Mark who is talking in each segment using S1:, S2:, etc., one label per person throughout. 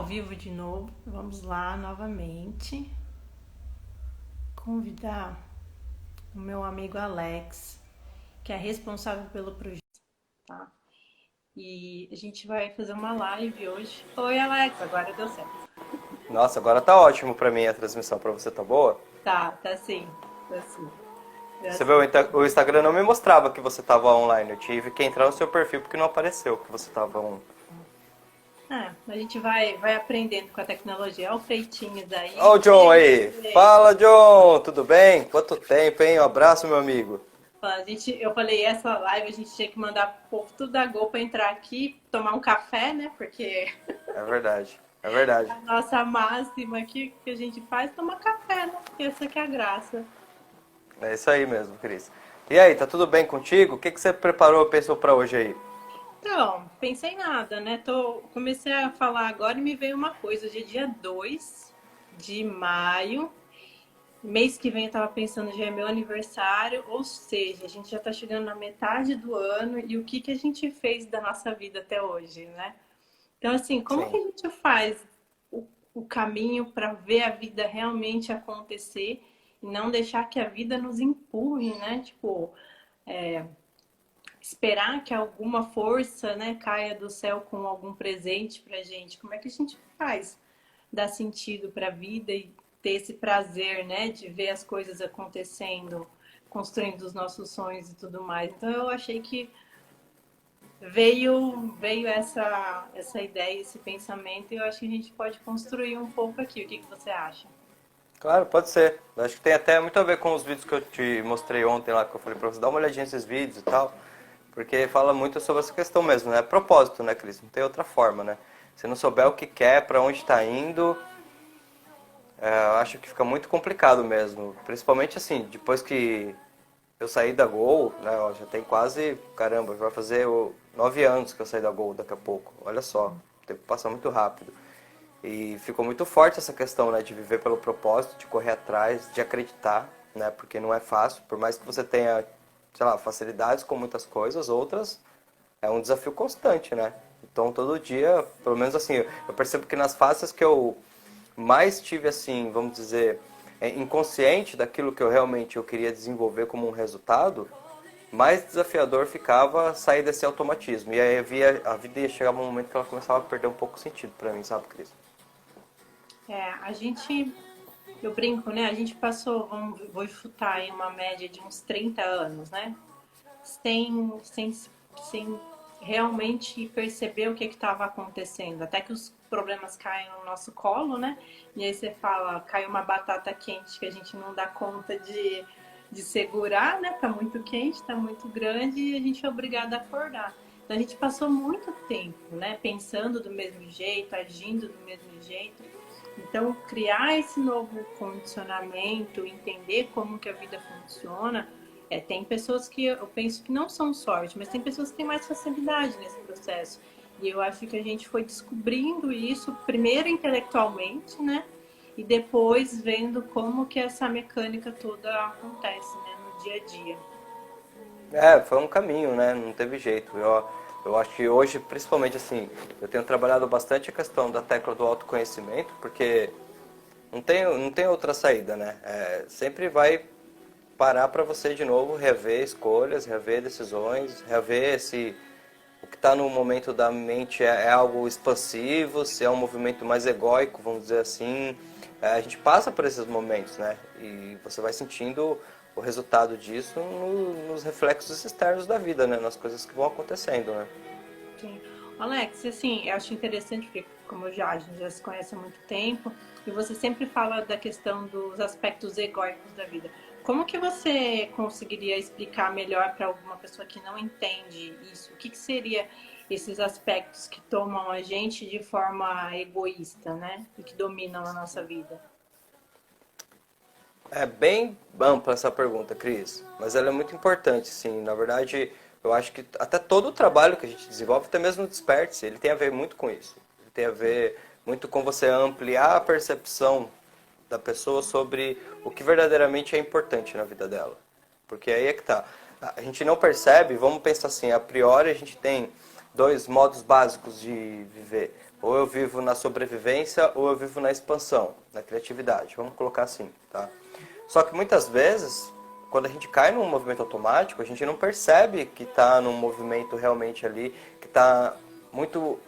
S1: ao vivo de novo. Vamos lá novamente. Convidar o meu amigo Alex, que é responsável pelo projeto, tá? E a gente vai fazer uma live hoje. Oi, Alex, agora deu certo.
S2: Nossa, agora tá ótimo pra mim a transmissão. Pra você tá boa?
S1: Tá sim, tá sim.
S2: Você viu,
S1: Graças a Deus.
S2: o Instagram não me mostrava que você tava online. Eu tive que entrar no seu perfil porque não apareceu que você tava on.
S1: A gente vai aprendendo com a tecnologia. Olha o Freitinhos aí.
S2: Ó o
S1: E
S2: John
S1: aí,
S2: aí.
S1: Frei?
S2: Fala, John! Tudo bem? Quanto tempo, hein? Um abraço, meu amigo.
S1: Eu falei, essa live a gente tinha que mandar o povo tudo da Gol pra entrar aqui, tomar um café, né? Porque
S2: É verdade, é verdade.
S1: a nossa máxima aqui que a gente faz é tomar café, né? Porque essa que é a graça.
S2: É isso aí mesmo, Cris. E aí, tá tudo bem contigo? O que você preparou, pensou pra hoje aí?
S1: Então, pensei em nada, né? Comecei a falar agora e me veio uma coisa. Hoje é dia 2 de maio. Mês que vem eu tava pensando, já é meu aniversário, ou seja, a gente já tá chegando na metade do ano e o que que a gente fez da nossa vida até hoje, né? Então, assim, como que
S2: Sim.
S1: a gente faz o caminho para ver a vida realmente acontecer e não deixar que a vida nos empurre, né? Tipo, esperar que alguma força, né, caia do céu com algum presente pra gente. Como é que a gente faz dar sentido para a vida e ter esse prazer, né, de ver as coisas acontecendo, construindo os nossos sonhos e tudo mais. Então eu achei que veio essa ideia, esse pensamento e eu acho que a gente pode construir um pouco aqui. O que que você acha?
S2: Claro, pode ser. Acho que tem até muito a ver com os vídeos que eu te mostrei ontem lá, que eu falei pra você dar uma olhadinha nesses vídeos e tal. Porque fala muito sobre essa questão mesmo, né? Propósito, né, Cris? Não tem outra forma, né? Se não souber o que quer, pra onde está indo, eu acho que fica muito complicado mesmo. Principalmente assim, depois que eu saí da Gol, né? Ó, já tem quase, caramba, vai fazer 9 anos que eu saí da Gol daqui a pouco. Olha só, o tempo passa muito rápido. E ficou muito forte essa questão, né, de viver pelo propósito, de correr atrás, de acreditar, né? Porque não é fácil, por mais que você tenha, sei lá, facilidades com muitas coisas, outras é um desafio constante, né? Então todo dia, pelo menos assim, eu percebo que nas fases que eu mais tive assim, vamos dizer, inconsciente daquilo que eu realmente eu queria desenvolver como um resultado, mais desafiador ficava sair desse automatismo. E aí a vida ia chegar um momento que ela começava a perder um pouco o sentido pra mim, sabe, Cris?
S1: A gente, eu brinco, né? A gente passou, vou chutar aí uma média de uns 30 anos, né? Sem realmente perceber o que estava acontecendo. Até que os problemas caem no nosso colo, né? E aí você fala, cai uma batata quente que a gente não dá conta de segurar, né? Tá muito quente, tá muito grande e a gente é obrigado a acordar. Então a gente passou muito tempo, né? Pensando do mesmo jeito, agindo do mesmo jeito. Então, criar esse novo condicionamento, entender como que a vida funciona, tem pessoas que eu penso que não são sorte, mas tem pessoas que têm mais facilidade nesse processo. E eu acho que a gente foi descobrindo isso, primeiro intelectualmente, né? E depois vendo como que essa mecânica toda acontece, né, no dia a dia.
S2: É, foi um caminho, né? Não teve jeito. Eu acho que hoje, principalmente assim, eu tenho trabalhado bastante a questão da tecla do autoconhecimento, porque não tem outra saída, né? Sempre vai parar para você de novo rever escolhas, rever decisões, rever se o que está no momento da mente é algo expansivo, se é um movimento mais egóico, vamos dizer assim. A gente passa por esses momentos, né? E você vai sentindo o resultado disso nos reflexos externos da vida, né? Nas coisas que vão acontecendo, né?
S1: Sim. Alex, assim, eu acho interessante porque, como a gente já se conhece há muito tempo, e você sempre fala da questão dos aspectos egóicos da vida. Como que você conseguiria explicar melhor para alguma pessoa que não entende isso? O que que seria esses aspectos que tomam a gente de forma egoísta, né? E que dominam a nossa vida?
S2: É bem ampla essa pergunta, Cris, mas ela é muito importante, sim. Na verdade, eu acho que até todo o trabalho que a gente desenvolve, até mesmo o Desperte, ele tem a ver muito com isso. Ele tem a ver muito com você ampliar a percepção da pessoa sobre o que verdadeiramente é importante na vida dela. Porque aí é que tá. A gente não percebe, vamos pensar assim, a priori a gente tem dois modos básicos de viver. Ou eu vivo na sobrevivência ou eu vivo na expansão, na criatividade. Vamos colocar assim, tá? Só que muitas vezes, quando a gente cai num movimento automático, a gente não percebe que está num movimento realmente ali, que está muito...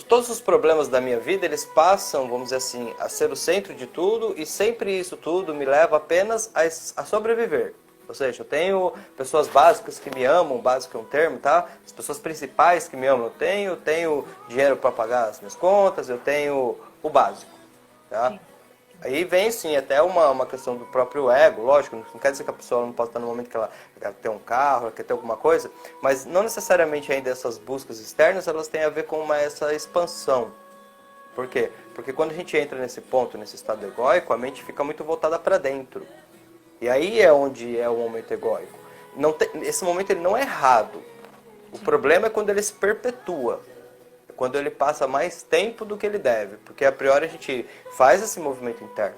S2: Todos os problemas da minha vida, eles passam, vamos dizer assim, a ser o centro de tudo, e sempre isso tudo me leva apenas a sobreviver. Ou seja, eu tenho pessoas básicas que me amam, básico é um termo, tá? As pessoas principais que me amam eu tenho dinheiro para pagar as minhas contas, eu tenho o básico, tá?
S1: Sim.
S2: Aí vem sim até uma questão do próprio ego, lógico, não quer dizer que a pessoa não possa estar no momento que ela quer ter um carro, ela quer ter alguma coisa, mas não necessariamente ainda essas buscas externas, elas têm a ver com essa expansão. Por quê? Porque quando a gente entra nesse ponto, nesse estado egóico, a mente fica muito voltada para dentro. E aí é onde é o momento egóico. Esse momento ele não é errado. O problema é quando ele se perpetua. É quando ele passa mais tempo do que ele deve. Porque a priori a gente faz esse movimento interno.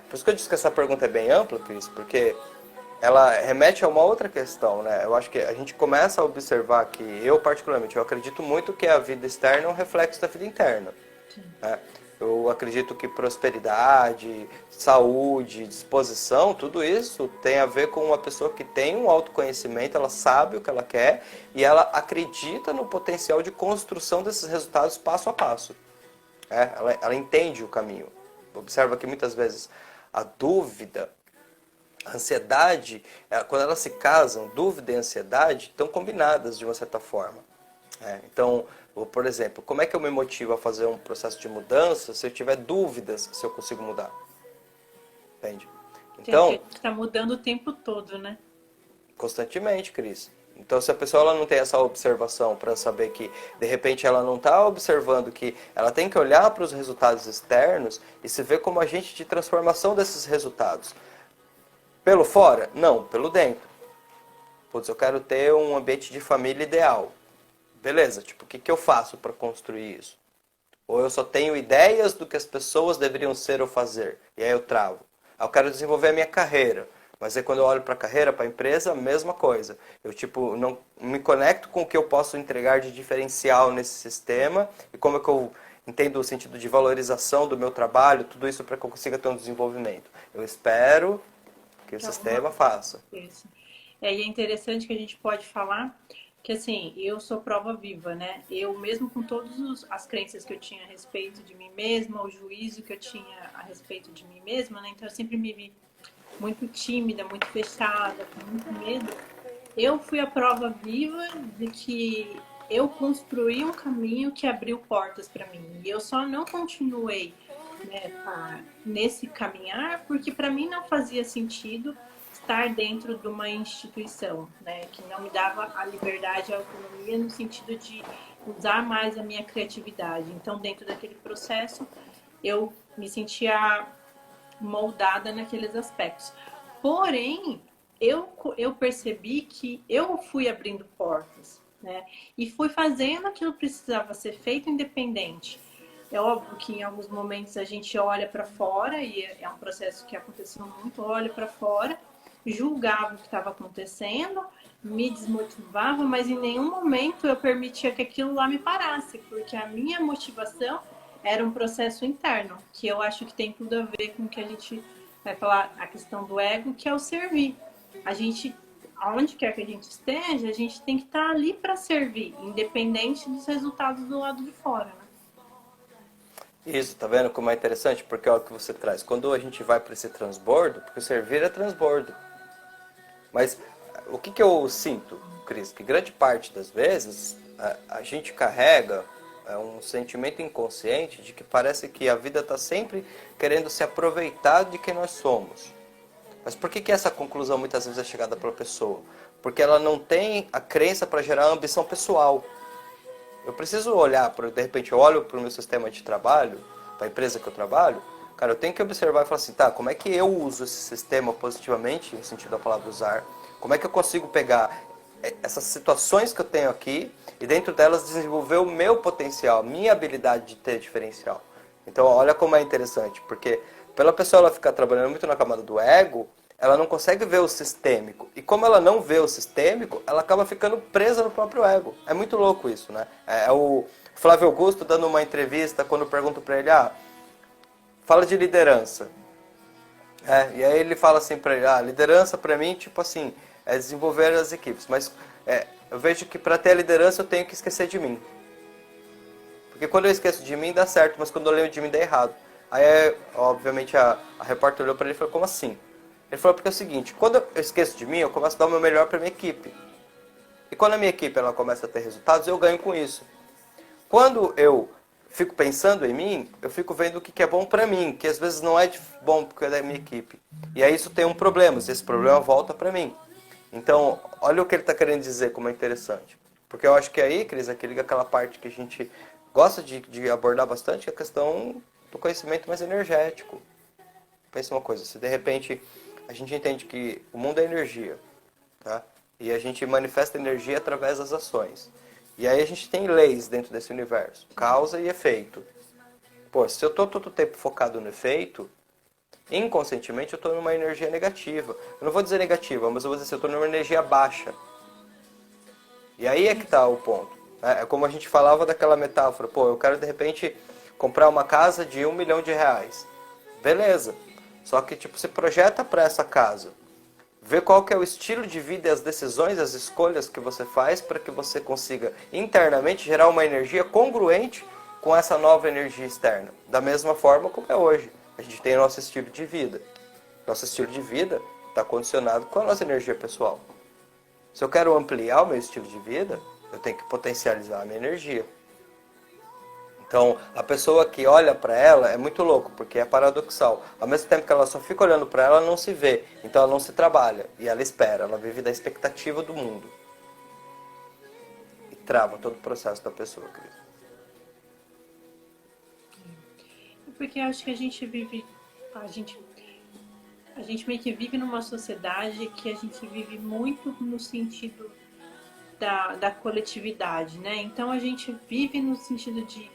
S2: Por isso que eu disse que essa pergunta é bem ampla, Cris, porque ela remete a uma outra questão, né? Eu acho que a gente começa a observar que, eu particularmente, eu acredito muito que a vida externa é um reflexo da vida interna. Né? Eu acredito que prosperidade, saúde, disposição, tudo isso tem a ver com uma pessoa que tem um autoconhecimento, ela sabe o que ela quer e ela acredita no potencial de construção desses resultados passo a passo. Ela entende o caminho. Observa que muitas vezes a dúvida, a ansiedade, quando elas se casam, dúvida e ansiedade estão combinadas de uma certa forma. Então, por exemplo, como é que eu me motivo a fazer um processo de mudança se eu tiver dúvidas se eu consigo mudar? Entende?
S1: Então, a
S2: Então,
S1: gente está mudando o tempo todo, né?
S2: constantemente, Cris. Então, se a pessoa ela não tem essa observação para saber que, de repente, ela não está observando que ela tem que olhar para os resultados externos e se ver como agente de transformação desses resultados. Pelo fora? Não, pelo dentro. Putz, eu quero ter um ambiente de família ideal. Beleza, tipo, o que eu faço para construir isso? Ou eu só tenho ideias do que as pessoas deveriam ser ou fazer, e aí eu travo. Eu quero desenvolver a minha carreira, mas aí quando eu olho para a carreira, para a empresa, a mesma coisa. Eu tipo não me conecto com o que eu posso entregar de diferencial nesse sistema e como é que eu entendo o sentido de valorização do meu trabalho, tudo isso para que eu consiga ter um desenvolvimento. Eu espero que o sistema faça.
S1: Isso. E é interessante que a gente pode falar que, assim, eu sou prova viva, né? Eu, mesmo com todas as crenças que eu tinha a respeito de mim mesma, o juízo que eu tinha a respeito de mim mesma, né? Então, eu sempre me vi muito tímida, muito fechada, com muito medo. Eu fui a prova viva de que eu construí um caminho que abriu portas para mim. E eu só não continuei, né, nesse caminhar porque para mim não fazia sentido estar dentro de uma instituição, né, que não me dava a liberdade e a autonomia no sentido de usar mais a minha criatividade. Então, dentro daquele processo, eu me sentia moldada naqueles aspectos. Porém, eu percebi que eu fui abrindo portas, né? E fui fazendo aquilo que precisava ser feito independente. É óbvio que em alguns momentos a gente olha para fora, e é um processo que aconteceu muito, olha para fora, julgava o que estava acontecendo, me desmotivava, mas em nenhum momento eu permitia que aquilo lá me parasse, porque a minha motivação era um processo interno, que eu acho que tem tudo a ver com o que a gente vai falar, a questão do ego, que é o servir. A gente, aonde quer que a gente esteja, a gente tem que estar ali para servir, independente dos resultados do lado de fora, né?
S2: Isso, tá vendo como é interessante? Porque é o que você traz. Quando a gente vai para esse transbordo, porque servir é transbordo. Mas o que eu sinto, Cris? Que grande parte das vezes a gente carrega um sentimento inconsciente de que parece que a vida está sempre querendo se aproveitar de quem nós somos. Mas por que essa conclusão muitas vezes é chegada para a pessoa? Porque ela não tem a crença para gerar ambição pessoal. Eu preciso olhar, de repente eu olho para o meu sistema de trabalho, para a empresa que eu trabalho, cara, eu tenho que observar e falar assim, tá, como é que eu uso esse sistema positivamente, no sentido da palavra usar, como é que eu consigo pegar essas situações que eu tenho aqui e dentro delas desenvolver o meu potencial, minha habilidade de ter diferencial. Então olha como é interessante, porque pela pessoa ela ficar trabalhando muito na camada do ego, ela não consegue ver o sistêmico. E como ela não vê o sistêmico, ela acaba ficando presa no próprio ego. É muito louco isso, né? É o Flávio Augusto dando uma entrevista, quando eu pergunto para ele, fala de liderança. E aí ele fala assim para ele, liderança para mim, tipo assim, é desenvolver as equipes. Mas eu vejo que para ter a liderança eu tenho que esquecer de mim. Porque quando eu esqueço de mim dá certo, mas quando eu lembro de mim dá errado. Aí, obviamente, a repórter olhou para ele e falou, como assim? Ele falou, porque é o seguinte, quando eu esqueço de mim, eu começo a dar o meu melhor para minha equipe. E quando a minha equipe ela começa a ter resultados, eu ganho com isso. Quando eu fico pensando em mim, eu fico vendo o que é bom para mim, que às vezes não é bom porque é da minha equipe. E aí isso tem um problema, esse problema volta para mim. Então, olha o que ele está querendo dizer, como é interessante. Porque eu acho que aí, Cris, aqui liga aquela parte que a gente gosta de abordar bastante, que é a questão do conhecimento mais energético. Pensa uma coisa, se de repente a gente entende que o mundo é energia, tá? E a gente manifesta energia através das ações. E aí a gente tem leis dentro desse universo, causa e efeito. Pô, se eu estou todo o tempo focado no efeito, inconscientemente eu estou numa energia negativa. Eu não vou dizer negativa, mas eu vou dizer assim, eu estou numa energia baixa. E aí é que está o ponto. É como a gente falava daquela metáfora, pô, eu quero de repente comprar uma casa de R$1 milhão. Beleza. Só que tipo, se projeta para essa casa. Vê qual que é o estilo de vida e as decisões, as escolhas que você faz para que você consiga internamente gerar uma energia congruente com essa nova energia externa. Da mesma forma como é hoje. A gente tem nosso estilo de vida. Nosso estilo de vida está condicionado com a nossa energia pessoal. Se eu quero ampliar o meu estilo de vida, eu tenho que potencializar a minha energia. Então, a pessoa que olha para ela é muito louco, porque é paradoxal. Ao mesmo tempo que ela só fica olhando para ela, ela não se vê. Então, ela não se trabalha. E ela espera. Ela vive da expectativa do mundo. E trava todo o processo da pessoa, Cris.
S1: Porque acho que a gente vive... A gente meio que vive numa sociedade que a gente vive muito no sentido da coletividade, né? Então, a gente vive no sentido de...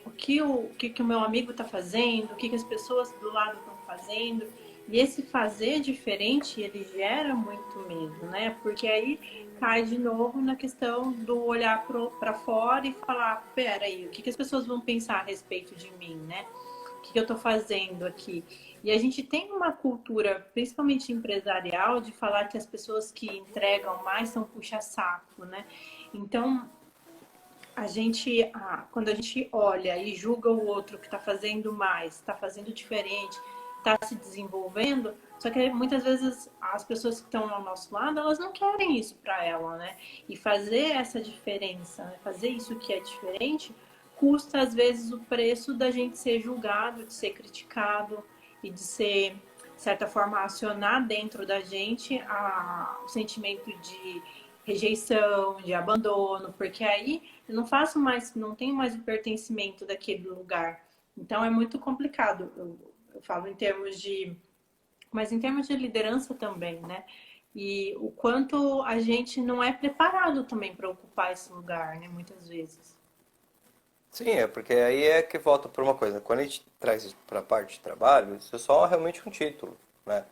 S1: o que o meu amigo está fazendo, o que as pessoas do lado estão fazendo. E esse fazer diferente, ele gera muito medo, né? Porque aí cai de novo na questão do olhar para fora e falar, peraí, o que as pessoas vão pensar a respeito de mim, né? O que eu estou fazendo aqui? E a gente tem uma cultura, principalmente empresarial, de falar que as pessoas que entregam mais são puxa-saco, né? Então, quando a gente olha e julga o outro que está fazendo mais, está fazendo diferente, está se desenvolvendo, só que muitas vezes as pessoas que estão ao nosso lado, elas não querem isso para ela, né? E fazer essa diferença, né? Fazer isso que é diferente, custa às vezes o preço da gente ser julgado, de ser criticado e de ser, de certa forma, acionar dentro da gente o sentimento de rejeição, de abandono, porque aí eu não tenho mais o pertencimento daquele lugar. Então é muito complicado. Eu falo mas em termos de liderança também, né? E o quanto a gente não é preparado também para ocupar esse lugar, né? Muitas vezes.
S2: Sim, porque aí é que volta por uma coisa. Quando a gente traz isso para a parte de trabalho, isso é só realmente um título, né?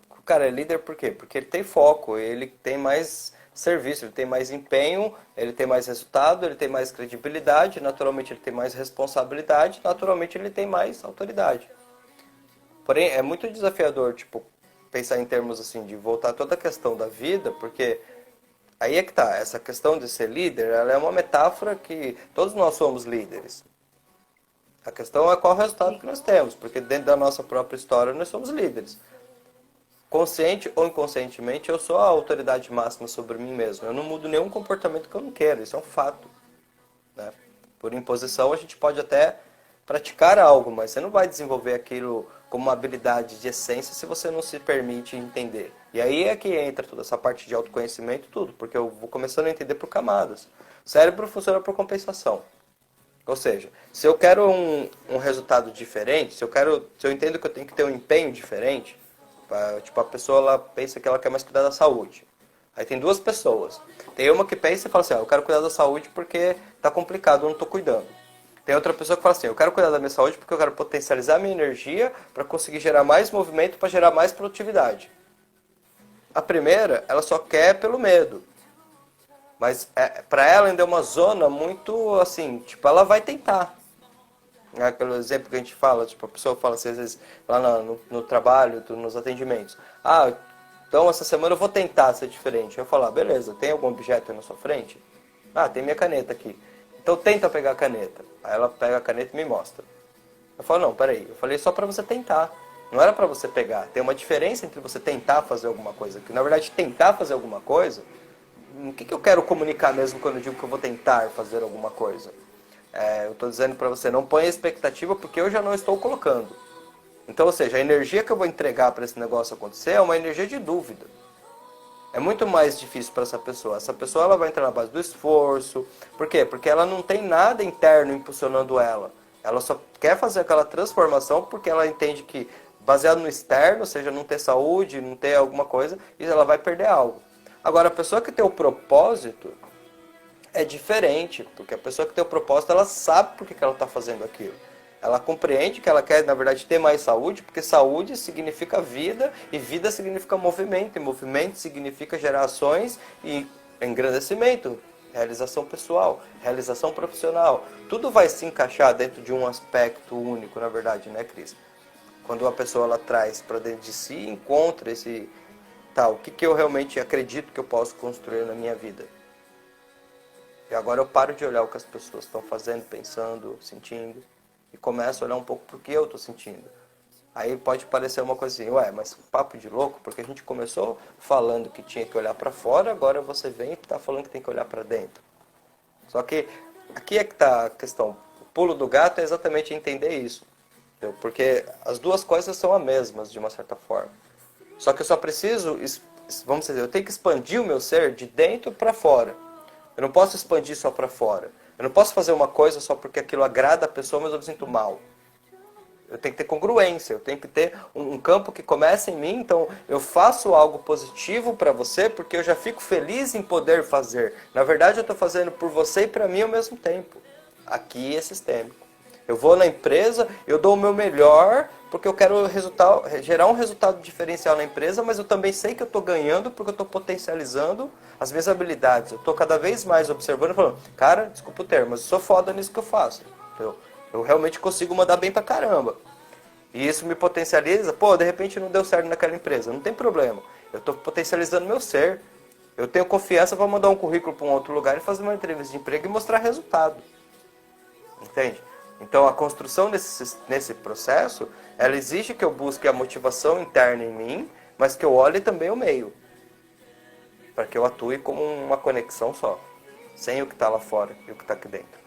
S2: O cara é líder por quê? Porque ele tem foco, ele tem mais serviço, ele tem mais empenho, ele tem mais resultado, ele tem mais credibilidade, naturalmente ele tem mais responsabilidade, naturalmente ele tem mais autoridade. Porém, é muito desafiador, tipo, pensar em termos assim, de voltar toda a questão da vida, porque aí é que tá, essa questão de ser líder, ela é uma metáfora que todos nós somos líderes. A questão é qual o resultado que nós temos, porque dentro da nossa própria história nós somos líderes. Consciente ou inconscientemente, eu sou a autoridade máxima sobre mim mesmo. Eu não mudo nenhum comportamento que eu não quero, isso é um fato, né? Por imposição, a gente pode até praticar algo, mas você não vai desenvolver aquilo como uma habilidade de essência se você não se permite entender. E aí é que entra toda essa parte de autoconhecimento e tudo, porque eu vou começando a entender por camadas. O cérebro funciona por compensação. Ou seja, se eu quero um resultado diferente, se eu entendo que eu tenho que ter um empenho diferente, tipo, a pessoa ela pensa que ela quer mais cuidar da saúde. Aí tem duas pessoas. Tem uma que pensa e fala assim, eu quero cuidar da saúde porque tá complicado, eu não tô cuidando. Tem outra pessoa que fala assim, eu quero cuidar da minha saúde porque eu quero potencializar a minha energia para conseguir gerar mais movimento, para gerar mais produtividade. A primeira, ela só quer pelo medo. Mas para ela ainda é uma zona muito assim, tipo, ela vai tentar. É aquele exemplo que a gente fala, tipo, a pessoa fala assim, às vezes, lá no trabalho, nos atendimentos. Ah, então essa semana eu vou tentar ser diferente. Eu falo, beleza, tem algum objeto aí na sua frente? Ah, tem minha caneta aqui. Então tenta pegar a caneta. Aí ela pega a caneta e me mostra. Eu falo, não, peraí, eu falei só pra você tentar. Não era pra você pegar. Tem uma diferença entre você tentar fazer alguma coisa. Que na verdade tentar fazer alguma coisa, o que eu quero comunicar mesmo quando eu digo que eu vou tentar fazer alguma coisa? Eu estou dizendo para você, não ponha expectativa porque eu já não estou colocando. Então, ou seja, a energia que eu vou entregar para esse negócio acontecer é uma energia de dúvida. É muito mais difícil para essa pessoa. Essa pessoa ela vai entrar na base do esforço. Por quê? Porque ela não tem nada interno impulsionando ela. Ela só quer fazer aquela transformação porque ela entende que, baseado no externo, ou seja, não ter saúde, não ter alguma coisa, e ela vai perder algo. Agora, a pessoa que tem o propósito, é diferente, porque a pessoa que tem o propósito, ela sabe por que ela está fazendo aquilo. Ela compreende que ela quer, na verdade, ter mais saúde, porque saúde significa vida, e vida significa movimento, e movimento significa gerações e engrandecimento, realização pessoal, realização profissional. Tudo vai se encaixar dentro de um aspecto único, na verdade, né, Cris? Quando uma pessoa ela traz para dentro de si, encontra esse tal, o que eu realmente acredito que eu posso construir na minha vida. E agora eu paro de olhar o que as pessoas estão fazendo, pensando, sentindo, e começo a olhar um pouco para o que eu estou sentindo. Aí pode parecer uma coisa assim, ué, mas papo de louco, porque a gente começou falando que tinha que olhar para fora, agora você vem e está falando que tem que olhar para dentro. Só que aqui é que está a questão. O pulo do gato é exatamente entender isso. Entendeu? Porque as duas coisas são as mesmas, de uma certa forma. Só que eu só preciso, vamos dizer, eu tenho que expandir o meu ser de dentro para fora. Eu não posso expandir só para fora. Eu não posso fazer uma coisa só porque aquilo agrada a pessoa, mas eu me sinto mal. Eu tenho que ter congruência, eu tenho que ter um campo que começa em mim, então eu faço algo positivo para você porque eu já fico feliz em poder fazer. Na verdade eu estou fazendo por você e para mim ao mesmo tempo. Aqui é sistêmico. Eu vou na empresa, eu dou o meu melhor porque eu quero gerar um resultado diferencial na empresa, mas eu também sei que eu estou ganhando porque eu estou potencializando as minhas habilidades. Eu estou cada vez mais observando e falando, cara, desculpa o termo, mas eu sou foda nisso que eu faço. Eu realmente consigo mandar bem pra caramba. E isso me potencializa. Pô, de repente não deu certo naquela empresa. Não tem problema. Eu estou potencializando meu ser. Eu tenho confiança para mandar um currículo para um outro lugar e fazer uma entrevista de emprego e mostrar resultado. Entende? Então a construção nesse processo, ela exige que eu busque a motivação interna em mim, mas que eu olhe também o meio. Para que eu atue como uma conexão só. Sem o que está lá fora e o que está aqui dentro.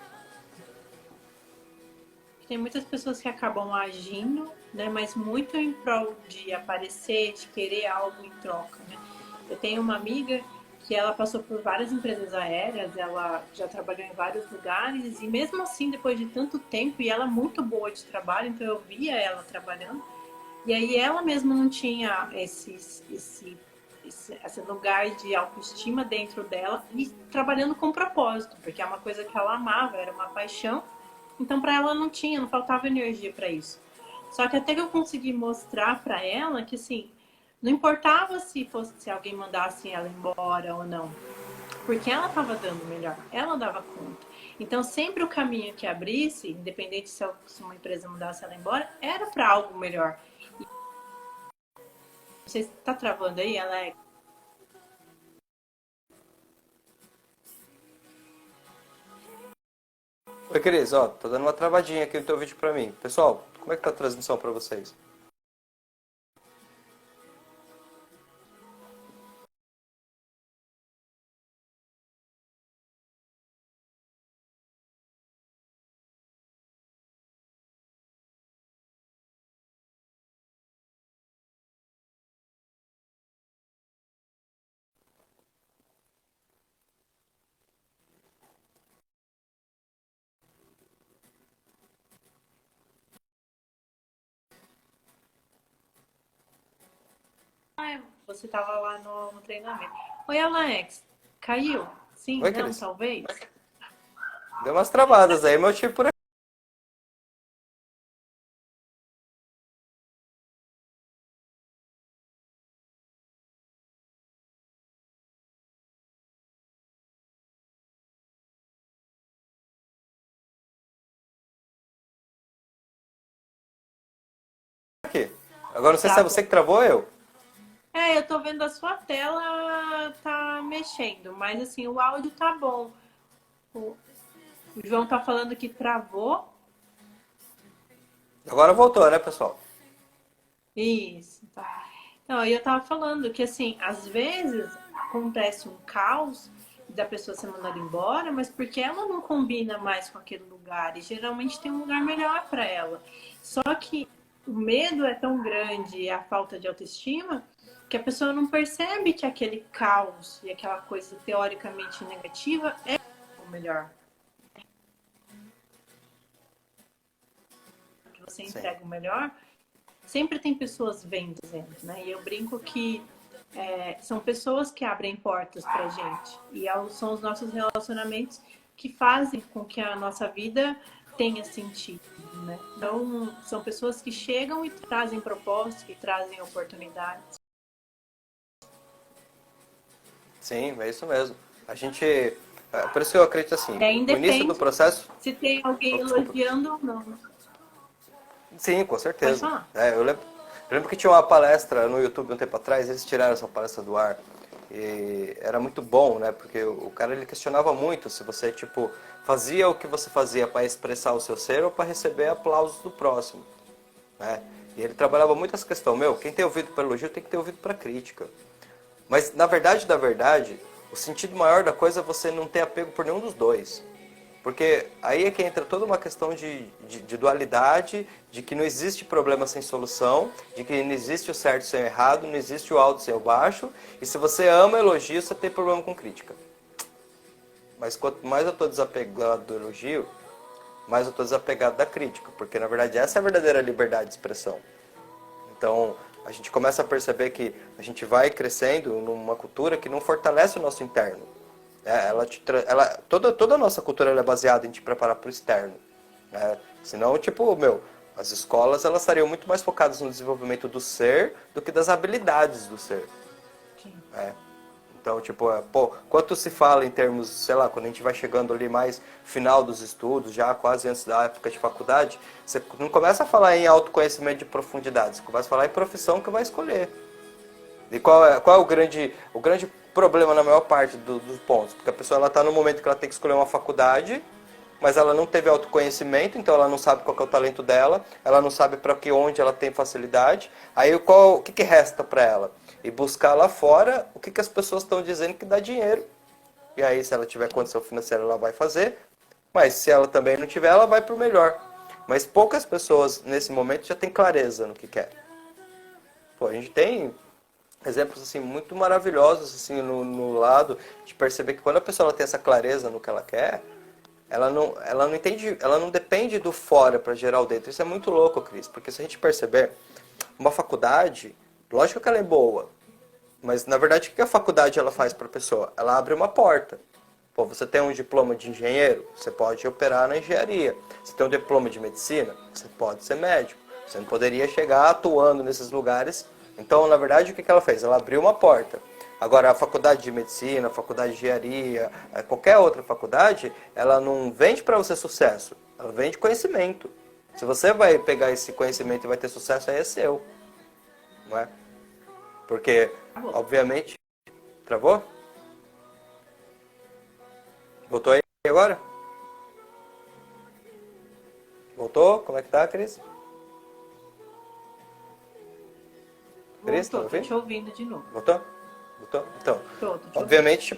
S1: Tem muitas pessoas que acabam agindo, né, mas muito em prol de aparecer, de querer algo em troca, né? Eu tenho uma amiga que ela passou por várias empresas aéreas, ela já trabalhou em vários lugares e mesmo assim, depois de tanto tempo, e ela é muito boa de trabalho, então eu via ela trabalhando, e aí ela mesma não tinha esse lugar de autoestima dentro dela e trabalhando com propósito, porque é uma coisa que ela amava, era uma paixão. Então, para ela não faltava energia para isso. Só que até que eu consegui mostrar para ela que, assim, não importava se alguém mandasse ela embora ou não, porque ela estava dando o melhor, ela dava conta. Então, sempre o caminho que abrisse, independente se uma empresa mandasse ela embora, era para algo melhor. Você está travando aí, Alex?
S2: Oi, Cris, ó, tô dando uma travadinha aqui no teu vídeo pra mim. Pessoal, como é que tá a transmissão pra vocês?
S1: Ah, você estava lá no treinamento. Oi, Alex. Caiu? Sim,
S2: Oi,
S1: não,
S2: Cris.
S1: talvez?
S2: Deu umas travadas aí, mas eu tive por aqui. aqui. Agora não sei se é
S1: Travou.
S2: você que travou ou eu.
S1: Eu tô vendo a sua tela tá mexendo, mas assim, o áudio tá bom. O, o João tá falando que travou.
S2: Agora voltou, né, pessoal?
S1: Isso, tá. Não, e eu tava falando que assim, às vezes acontece um caos da pessoa ser mandada embora, mas porque ela não combina mais com aquele lugar e geralmente tem um lugar melhor para ela. Só que o medo é tão grande e a falta de autoestima que a pessoa não percebe que aquele caos e aquela coisa teoricamente negativa é o melhor. Que você
S2: Sim.
S1: entrega o melhor, sempre tem pessoas vendo, né? E eu brinco que são pessoas que abrem portas pra gente. E são os nossos relacionamentos que fazem com que a nossa vida tenha sentido, né? Então, são pessoas que chegam e trazem propósitos, que trazem oportunidades.
S2: Sim, é isso mesmo. A gente. Por isso que eu acredito assim, o início do
S1: Independe
S2: processo.
S1: se tem alguém
S2: Oh, desculpa.
S1: elogiando ou não.
S2: Sim, com
S1: Pode
S2: certeza.
S1: falar.
S2: Eu lembro que tinha uma palestra no YouTube um tempo atrás, eles tiraram essa palestra do ar. E era muito bom, né? Porque o cara ele questionava muito se você, tipo, fazia o que você fazia para expressar o seu ser ou para receber aplausos do próximo, né? E ele trabalhava muito essa questão, quem tem ouvido para elogio tem que ter ouvido para crítica. Mas na verdade, o sentido maior da coisa é você não ter apego por nenhum dos dois. Porque aí é que entra toda uma questão de dualidade, de que não existe problema sem solução, de que não existe o certo sem o errado, não existe o alto sem o baixo. E se você ama elogio, você tem problema com crítica. Mas quanto mais eu estou desapegado do elogio, mais eu estou desapegado da crítica. Porque na verdade essa é a verdadeira liberdade de expressão. Então a gente começa a perceber que a gente vai crescendo numa cultura que não fortalece o nosso interno. Toda a nossa cultura é baseada em te preparar para o externo. Né? Senão, as escolas elas estariam muito mais focadas no desenvolvimento do ser do que das habilidades do ser.
S1: Sim.
S2: Né? Então, quanto se fala em termos, sei lá, quando a gente vai chegando ali mais final dos estudos, já quase antes da época de faculdade, você não começa a falar em autoconhecimento de profundidade, você começa a falar em profissão que vai escolher. E qual é o grande problema na maior parte dos pontos? Porque a pessoa está no momento que ela tem que escolher uma faculdade, mas ela não teve autoconhecimento, então ela não sabe qual que é o talento dela, ela não sabe para onde ela tem facilidade. Aí o que resta para ela? E buscar lá fora o que as pessoas estão dizendo que dá dinheiro. E aí, se ela tiver condição financeira, ela vai fazer. Mas se ela também não tiver, ela vai para o melhor. Mas poucas pessoas nesse momento já têm clareza no que quer. Pô, a gente tem exemplos assim muito maravilhosos assim no lado de perceber que quando a pessoa ela tem essa clareza no que ela quer, ela não entende, ela não depende do fora para gerar o dentro. Isso é muito louco, Cris, porque se a gente perceber uma faculdade, lógico que ela é boa, mas na verdade o que a faculdade ela faz para a pessoa? Ela abre uma porta. Pô, você tem um diploma de engenheiro, você pode operar na engenharia. Você tem um diploma de medicina, você pode ser médico. Você não poderia chegar atuando nesses lugares. Então, na verdade, o que ela fez? Ela abriu uma porta. Agora, a faculdade de medicina, a faculdade de engenharia, qualquer outra faculdade, ela não vende para você sucesso. Ela vende conhecimento. Se você vai pegar esse conhecimento e vai ter sucesso, aí é seu. Não é? Porque, obviamente... Travou? Voltou aí agora? Voltou? Como é que tá, Cris? Cris, tá
S1: Voltou, tô
S2: ouvindo?
S1: te ouvindo de novo.
S2: Voltou? Voltou? Então,
S1: Tô te
S2: obviamente,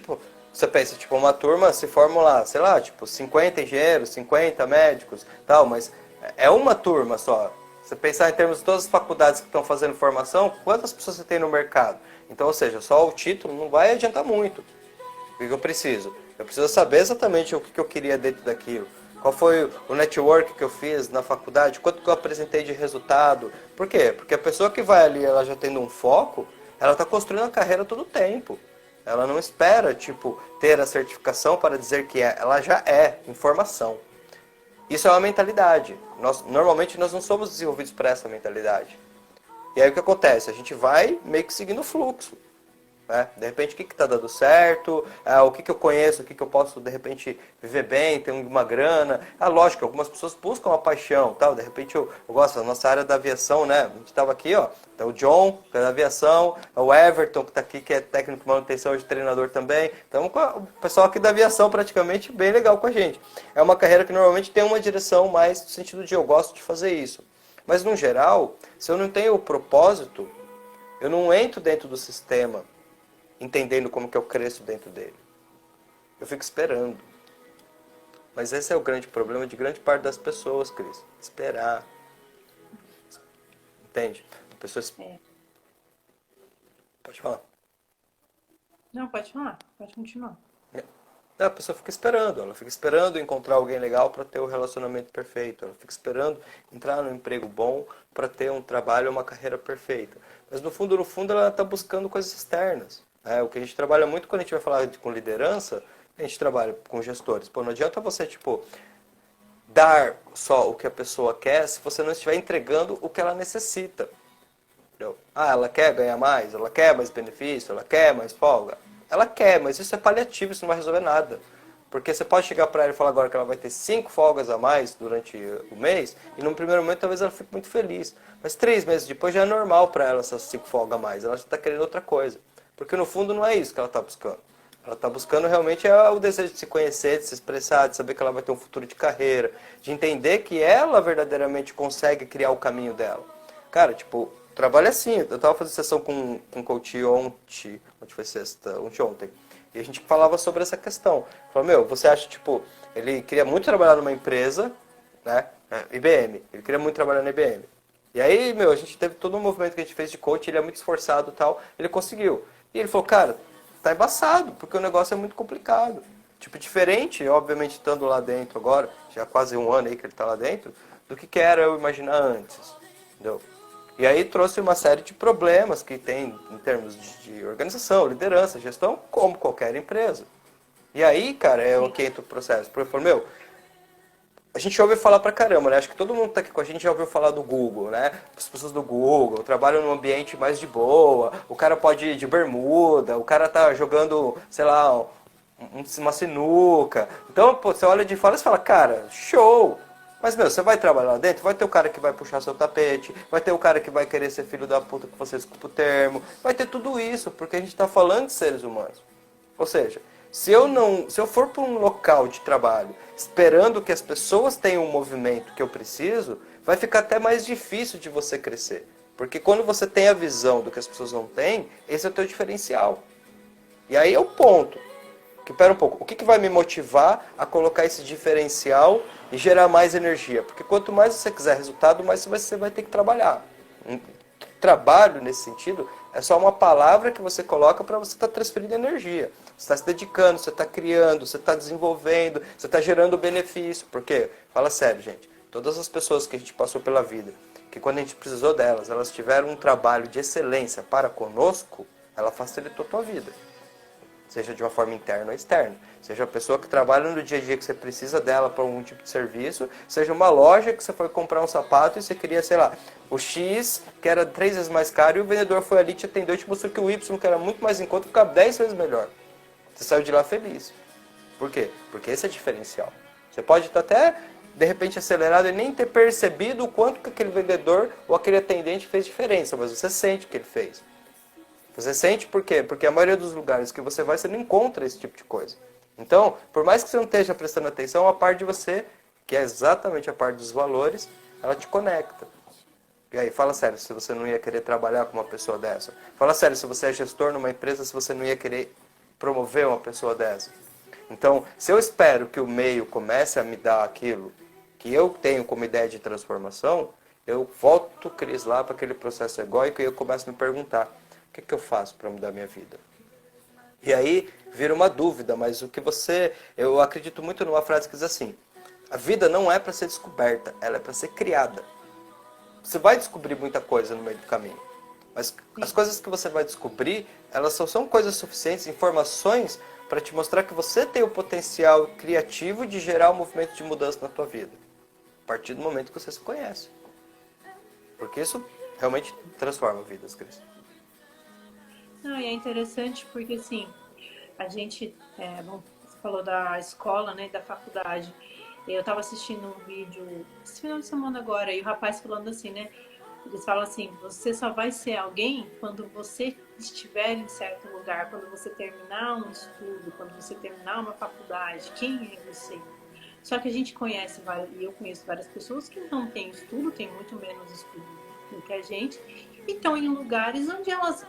S2: você pensa, uma turma se forma lá, sei lá, 50 engenheiros, 50 médicos, tal, mas é uma turma só. Você pensar em termos de todas as faculdades que estão fazendo formação, quantas pessoas você tem no mercado? Então, ou seja, só o título não vai adiantar muito. O que eu preciso? Eu preciso saber exatamente o que eu queria dentro daquilo. Qual foi o network que eu fiz na faculdade? Quanto que eu apresentei de resultado? Por quê? Porque a pessoa que vai ali, ela já tendo um foco, ela está construindo a carreira todo o tempo. Ela não espera, ter a certificação para dizer que é. Ela já é informação. Isso é uma mentalidade. Normalmente nós não somos desenvolvidos para essa mentalidade. E aí o que acontece? A gente vai meio que seguindo o fluxo. né? De repente, o que está dando certo, o que eu conheço, o que eu posso, de repente, viver bem, ter uma grana. Lógico, algumas pessoas buscam a paixão, tal. De repente, eu gosto da nossa área da aviação, né? A gente estava aqui, ó, tá o John, que é da aviação, o Everton, que está aqui, que é técnico de manutenção e treinador também. Então, o pessoal aqui da aviação, praticamente, bem legal com a gente. É uma carreira que normalmente tem uma direção mais no sentido de eu gosto de fazer isso. Mas, no geral, se eu não tenho o propósito, eu não entro dentro do sistema entendendo como que eu cresço dentro dele. Eu fico esperando. Mas esse é o grande problema de grande parte das pessoas, Cris. Esperar. Entende? A pessoa... Pode falar.
S1: Não, pode falar. Pode continuar.
S2: A pessoa fica esperando. Ela fica esperando encontrar alguém legal para ter o relacionamento perfeito. Ela fica esperando entrar num emprego bom para ter um trabalho, uma carreira perfeita. Mas no fundo, ela está buscando coisas externas. O que a gente trabalha muito quando a gente vai falar com liderança, a gente trabalha com gestores. Pô, não adianta você, dar só o que a pessoa quer se você não estiver entregando o que ela necessita. Entendeu? Ela quer ganhar mais, ela quer mais benefício, ela quer mais folga. Ela quer, mas isso é paliativo, isso não vai resolver nada. Porque você pode chegar para ela e falar agora que ela vai ter 5 folgas a mais durante o mês, e num primeiro momento talvez ela fique muito feliz. Mas 3 meses depois já é normal para ela essas 5 folgas a mais, ela já está querendo outra coisa. Porque no fundo não é isso que ela está buscando. Ela está buscando realmente o desejo de se conhecer, de se expressar, de saber que ela vai ter um futuro de carreira, de entender que ela verdadeiramente consegue criar o caminho dela. Cara, trabalho é assim. Eu estava fazendo sessão com um coach ontem foi sexta, ontem. E a gente falava sobre essa questão. Falou, você acha, ele queria muito trabalhar numa empresa, né? IBM. Ele queria muito trabalhar na IBM. E aí, a gente teve todo um movimento que a gente fez de coach, ele é muito esforçado e tal, ele conseguiu. E ele falou, cara, tá embaçado, porque o negócio é muito complicado. Diferente, obviamente, estando lá dentro agora, já há quase um ano aí que ele tá lá dentro, do que era eu imaginar antes. Entendeu? E aí trouxe uma série de problemas que tem em termos de organização, liderança, gestão, como qualquer empresa. E aí, cara, é o que entra o processo. Porque eu falo, a gente já ouviu falar pra caramba, né? Acho que todo mundo que tá aqui com a gente já ouviu falar do Google, né? As pessoas do Google trabalham num ambiente mais de boa, o cara pode ir de bermuda, o cara tá jogando, sei lá, uma sinuca. Então, você olha de fora e fala, cara, show! Mas, você vai trabalhar lá dentro, vai ter o cara que vai puxar seu tapete, vai ter o cara que vai querer ser filho da puta que você desculpa o termo, vai ter tudo isso, porque a gente está falando de seres humanos. Ou seja, se eu for para um local de trabalho esperando que as pessoas tenham o movimento que eu preciso, vai ficar até mais difícil de você crescer. Porque quando você tem a visão do que as pessoas não têm, esse é o teu diferencial. E aí é o ponto. Pera um pouco, o que vai me motivar a colocar esse diferencial e gerar mais energia? Porque quanto mais você quiser resultado, mais você vai ter que trabalhar. Trabalho, nesse sentido, é só uma palavra que você coloca para você estar transferindo energia. Você está se dedicando, você está criando, você está desenvolvendo, você está gerando benefício. Por quê? Fala sério, gente. Todas as pessoas que a gente passou pela vida, que quando a gente precisou delas, elas tiveram um trabalho de excelência para conosco, ela facilitou a tua vida. Seja de uma forma interna ou externa. Seja a pessoa que trabalha no dia a dia que você precisa dela para algum tipo de serviço, seja uma loja que você foi comprar um sapato e você queria, sei lá, o X, que era 3 vezes mais caro, e o vendedor foi ali, te atendeu e te mostrou que o Y, que era muito mais em conta, ficava 10 vezes melhor. Você saiu de lá feliz. Por quê? Porque esse é diferencial. Você pode estar até, de repente, acelerado e nem ter percebido o quanto que aquele vendedor ou aquele atendente fez diferença, mas você sente o que ele fez. Você sente por quê? Porque a maioria dos lugares que você vai, você não encontra esse tipo de coisa. Então, por mais que você não esteja prestando atenção, a parte de você, que é exatamente a parte dos valores, ela te conecta. E aí, fala sério, se você não ia querer trabalhar com uma pessoa dessa. Fala sério, se você é gestor numa empresa, se você não ia querer promover uma pessoa dessa. Então, se eu espero que o meio comece a me dar aquilo que eu tenho como ideia de transformação, eu volto, Cris, lá para aquele processo egóico e eu começo a me perguntar, o que eu faço para mudar a minha vida? E aí vira uma dúvida, mas eu acredito muito numa frase que diz assim, a vida não é para ser descoberta, ela é para ser criada. Você vai descobrir muita coisa no meio do caminho, mas as coisas que você vai descobrir, elas só são coisas suficientes, informações, para te mostrar que você tem o potencial criativo de gerar um movimento de mudança na tua vida. A partir do momento que você se conhece. Porque isso realmente transforma vidas, Cris.
S1: Não, e é interessante porque, assim, a gente, bom, você falou da escola, né, da faculdade. Eu estava assistindo um vídeo esse final de semana agora, e o rapaz falando assim, né? Eles falam assim, você só vai ser alguém quando você estiver em certo lugar, quando você terminar um estudo, quando você terminar uma faculdade, quem é você? Só que a gente conhece, e eu conheço várias pessoas que não têm estudo, têm muito menos estudo do que a gente, e estão em lugares onde elas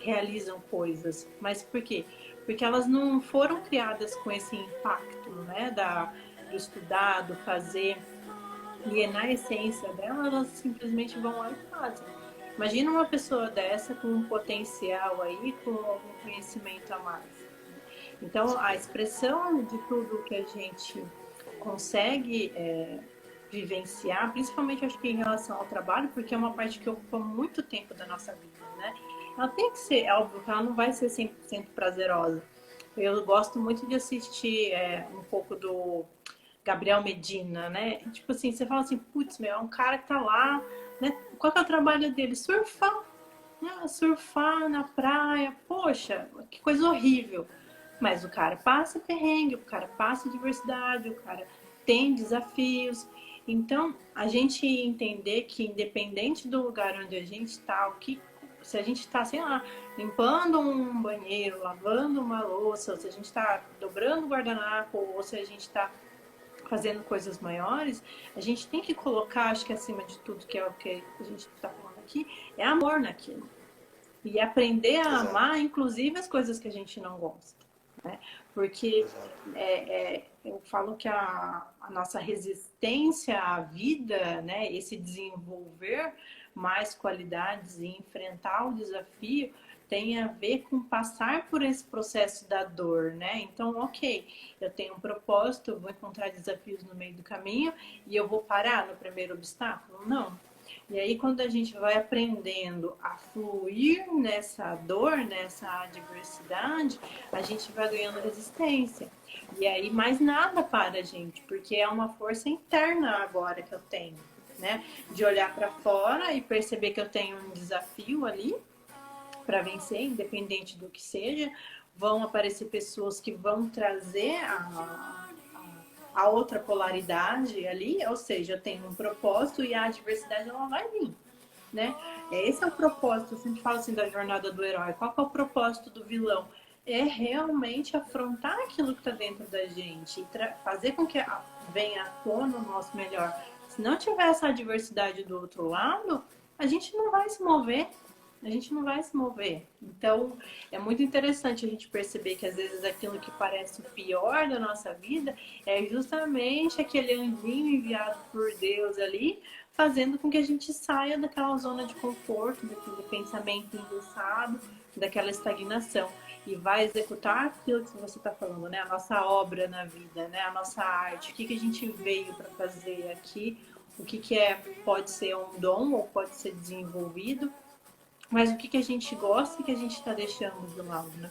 S1: realizam coisas. Mas por quê? Porque elas não foram criadas com esse impacto, né, do estudar, do fazer. E na essência dela, elas simplesmente vão lá e fazem. Imagina uma pessoa dessa com um potencial aí, com algum conhecimento a mais. Então, a expressão de tudo que a gente consegue vivenciar, principalmente acho que em relação ao trabalho, porque é uma parte que ocupa muito tempo da nossa vida, né? Ela tem que ser, é óbvio que ela não vai ser 100% prazerosa. Eu gosto muito de assistir um pouco do Gabriel Medina, né? Tipo assim, você fala assim, putz, meu, é um cara que tá lá, né? Qual que é o trabalho dele? Surfar, né? Surfar na praia, poxa, que coisa horrível. Mas o cara passa perrengue, o cara passa diversidade, o cara tem desafios. Então, a gente entender que independente do lugar onde a gente está, o que se a gente está, sei lá, limpando um banheiro, lavando uma louça, ou se a gente está dobrando o guardanapo, ou se a gente está fazendo coisas maiores, a gente tem que colocar, acho que acima de tudo, que é o que a gente está falando aqui, é amor naquilo. E aprender a
S2: Exato,
S1: amar, inclusive, as coisas que a gente não gosta. Né? Porque
S2: exato.
S1: eu falo que a nossa resistência à vida, né, esse desenvolver mais qualidades e enfrentar o desafio, tem a ver com passar por esse processo da dor, né? Então, ok, eu tenho um propósito, eu vou encontrar desafios no meio do caminho e eu vou parar no primeiro obstáculo? Não. E aí, quando a gente vai aprendendo a fluir nessa dor, nessa adversidade, a gente vai ganhando resistência. E aí, mais nada para a gente, porque é uma força interna agora que eu tenho, né? De olhar para fora e perceber que eu tenho um desafio ali para vencer, independente do que seja. Vão aparecer pessoas que vão trazer a outra polaridade ali, ou seja, eu tenho um propósito e a adversidade ela vai vir, né? Esse é o propósito, eu sempre falo assim da jornada do herói. Qual que é o propósito do vilão? É realmente afrontar aquilo que está dentro da gente e fazer com que venha à tona o nosso melhor. Se não tiver essa adversidade do outro lado, a gente não vai se mover, a gente não vai se mover. Então, é muito interessante a gente perceber que às vezes aquilo que parece o pior da nossa vida é justamente aquele anjinho enviado por Deus ali, fazendo com que a gente saia daquela zona de conforto, daquele pensamento engessado, daquela estagnação e vai executar aquilo que você está falando, né? A nossa obra na vida, né? A nossa arte, o que, que a gente veio para fazer aqui, o que, que pode ser um dom ou pode ser desenvolvido, mas o que, que a gente gosta e que a gente está deixando de lado, né?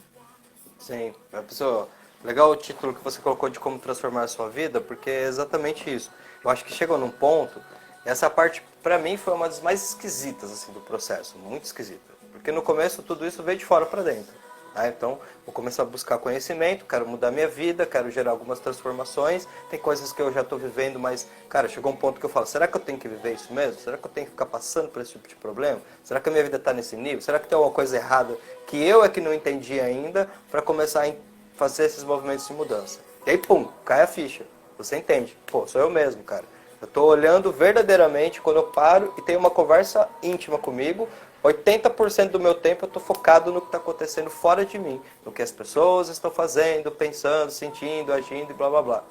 S2: Sim, a pessoa, legal o título que você colocou de como transformar a sua vida, porque é exatamente isso. Eu acho que chegou num ponto, essa parte pra mim foi uma das mais esquisitas assim do processo, muito esquisita, porque no começo tudo isso veio de fora pra dentro. Né? Então, vou começar a buscar conhecimento, quero mudar minha vida, quero gerar algumas transformações. Tem coisas que eu já estou vivendo, mas, cara, chegou um ponto que eu falo, será que eu tenho que viver isso mesmo? Será que eu tenho que ficar passando por esse tipo de problema? Será que a minha vida está nesse nível? Será que tem alguma coisa errada que eu é que não entendi ainda para começar a fazer esses movimentos de mudança? E aí, pum, cai a ficha. Você entende. Pô, sou eu mesmo, cara. Eu estou olhando verdadeiramente quando eu paro e tenho uma conversa íntima comigo. 80% do meu tempo eu estou focado no que está acontecendo fora de mim, no que as pessoas estão fazendo, pensando, sentindo, agindo e blá blá blá.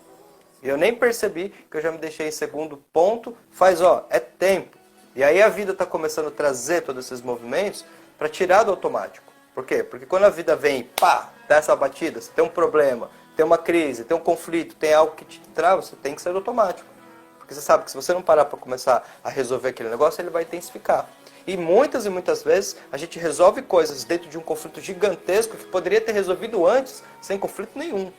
S2: E eu nem percebi que eu já me deixei em segundo ponto, é tempo. E aí a vida está começando a trazer todos esses movimentos para tirar do automático. Por quê? Porque quando a vida vem e pá, dá essa batida, você tem um problema, tem uma crise, tem um conflito, tem algo que te trava, você tem que sair do automático. Porque você sabe que se você não parar para começar a resolver aquele negócio, ele vai intensificar. E muitas vezes a gente resolve coisas dentro de um conflito gigantesco que poderia ter resolvido antes, sem conflito nenhum.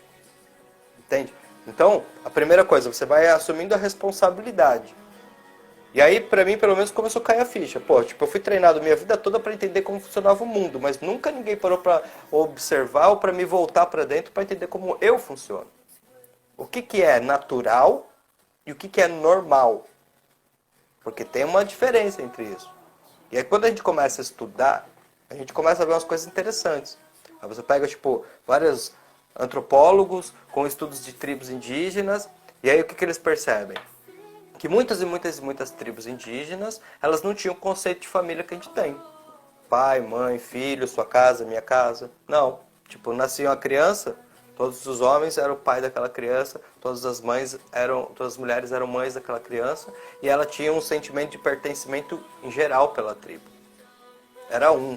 S2: Entende? Então, a primeira coisa, você vai assumindo a responsabilidade. E aí, pra mim, pelo menos, começou a cair a ficha. Pô, tipo, eu fui treinado minha vida toda pra entender como funcionava o mundo, mas nunca ninguém parou pra observar ou pra me voltar pra dentro pra entender como eu funciono. O que que é natural e o que que é normal. Porque tem uma diferença entre isso. E aí, quando a gente começa a estudar, a gente começa a ver umas coisas interessantes. Aí você pega, tipo, vários antropólogos com estudos de tribos indígenas, e aí o que que eles percebem? Que muitas e muitas e muitas tribos indígenas, elas não tinham o conceito de família que a gente tem. Pai, mãe, filho, sua casa, minha casa. Não. Tipo, nascia uma criança, todos os homens eram o pai daquela criança, todas as mulheres eram mães daquela criança, e ela tinha um sentimento de pertencimento em geral pela tribo. Era um.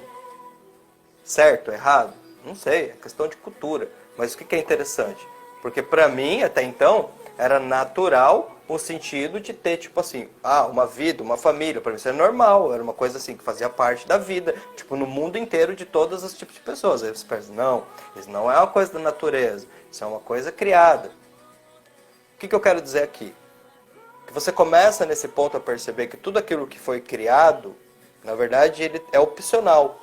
S2: Certo, errado? Não sei, é questão de cultura. Mas o que é interessante? Porque pra mim, até então, era natural o sentido de ter, tipo assim, uma vida, uma família. Pra mim isso é normal, era uma coisa assim, que fazia parte da vida. Tipo, no mundo inteiro de todos os tipos de pessoas. Aí você pensa, não, isso não é uma coisa da natureza, isso é uma coisa criada. O que eu quero dizer aqui? Que você começa nesse ponto a perceber que tudo aquilo que foi criado, na verdade, ele é opcional.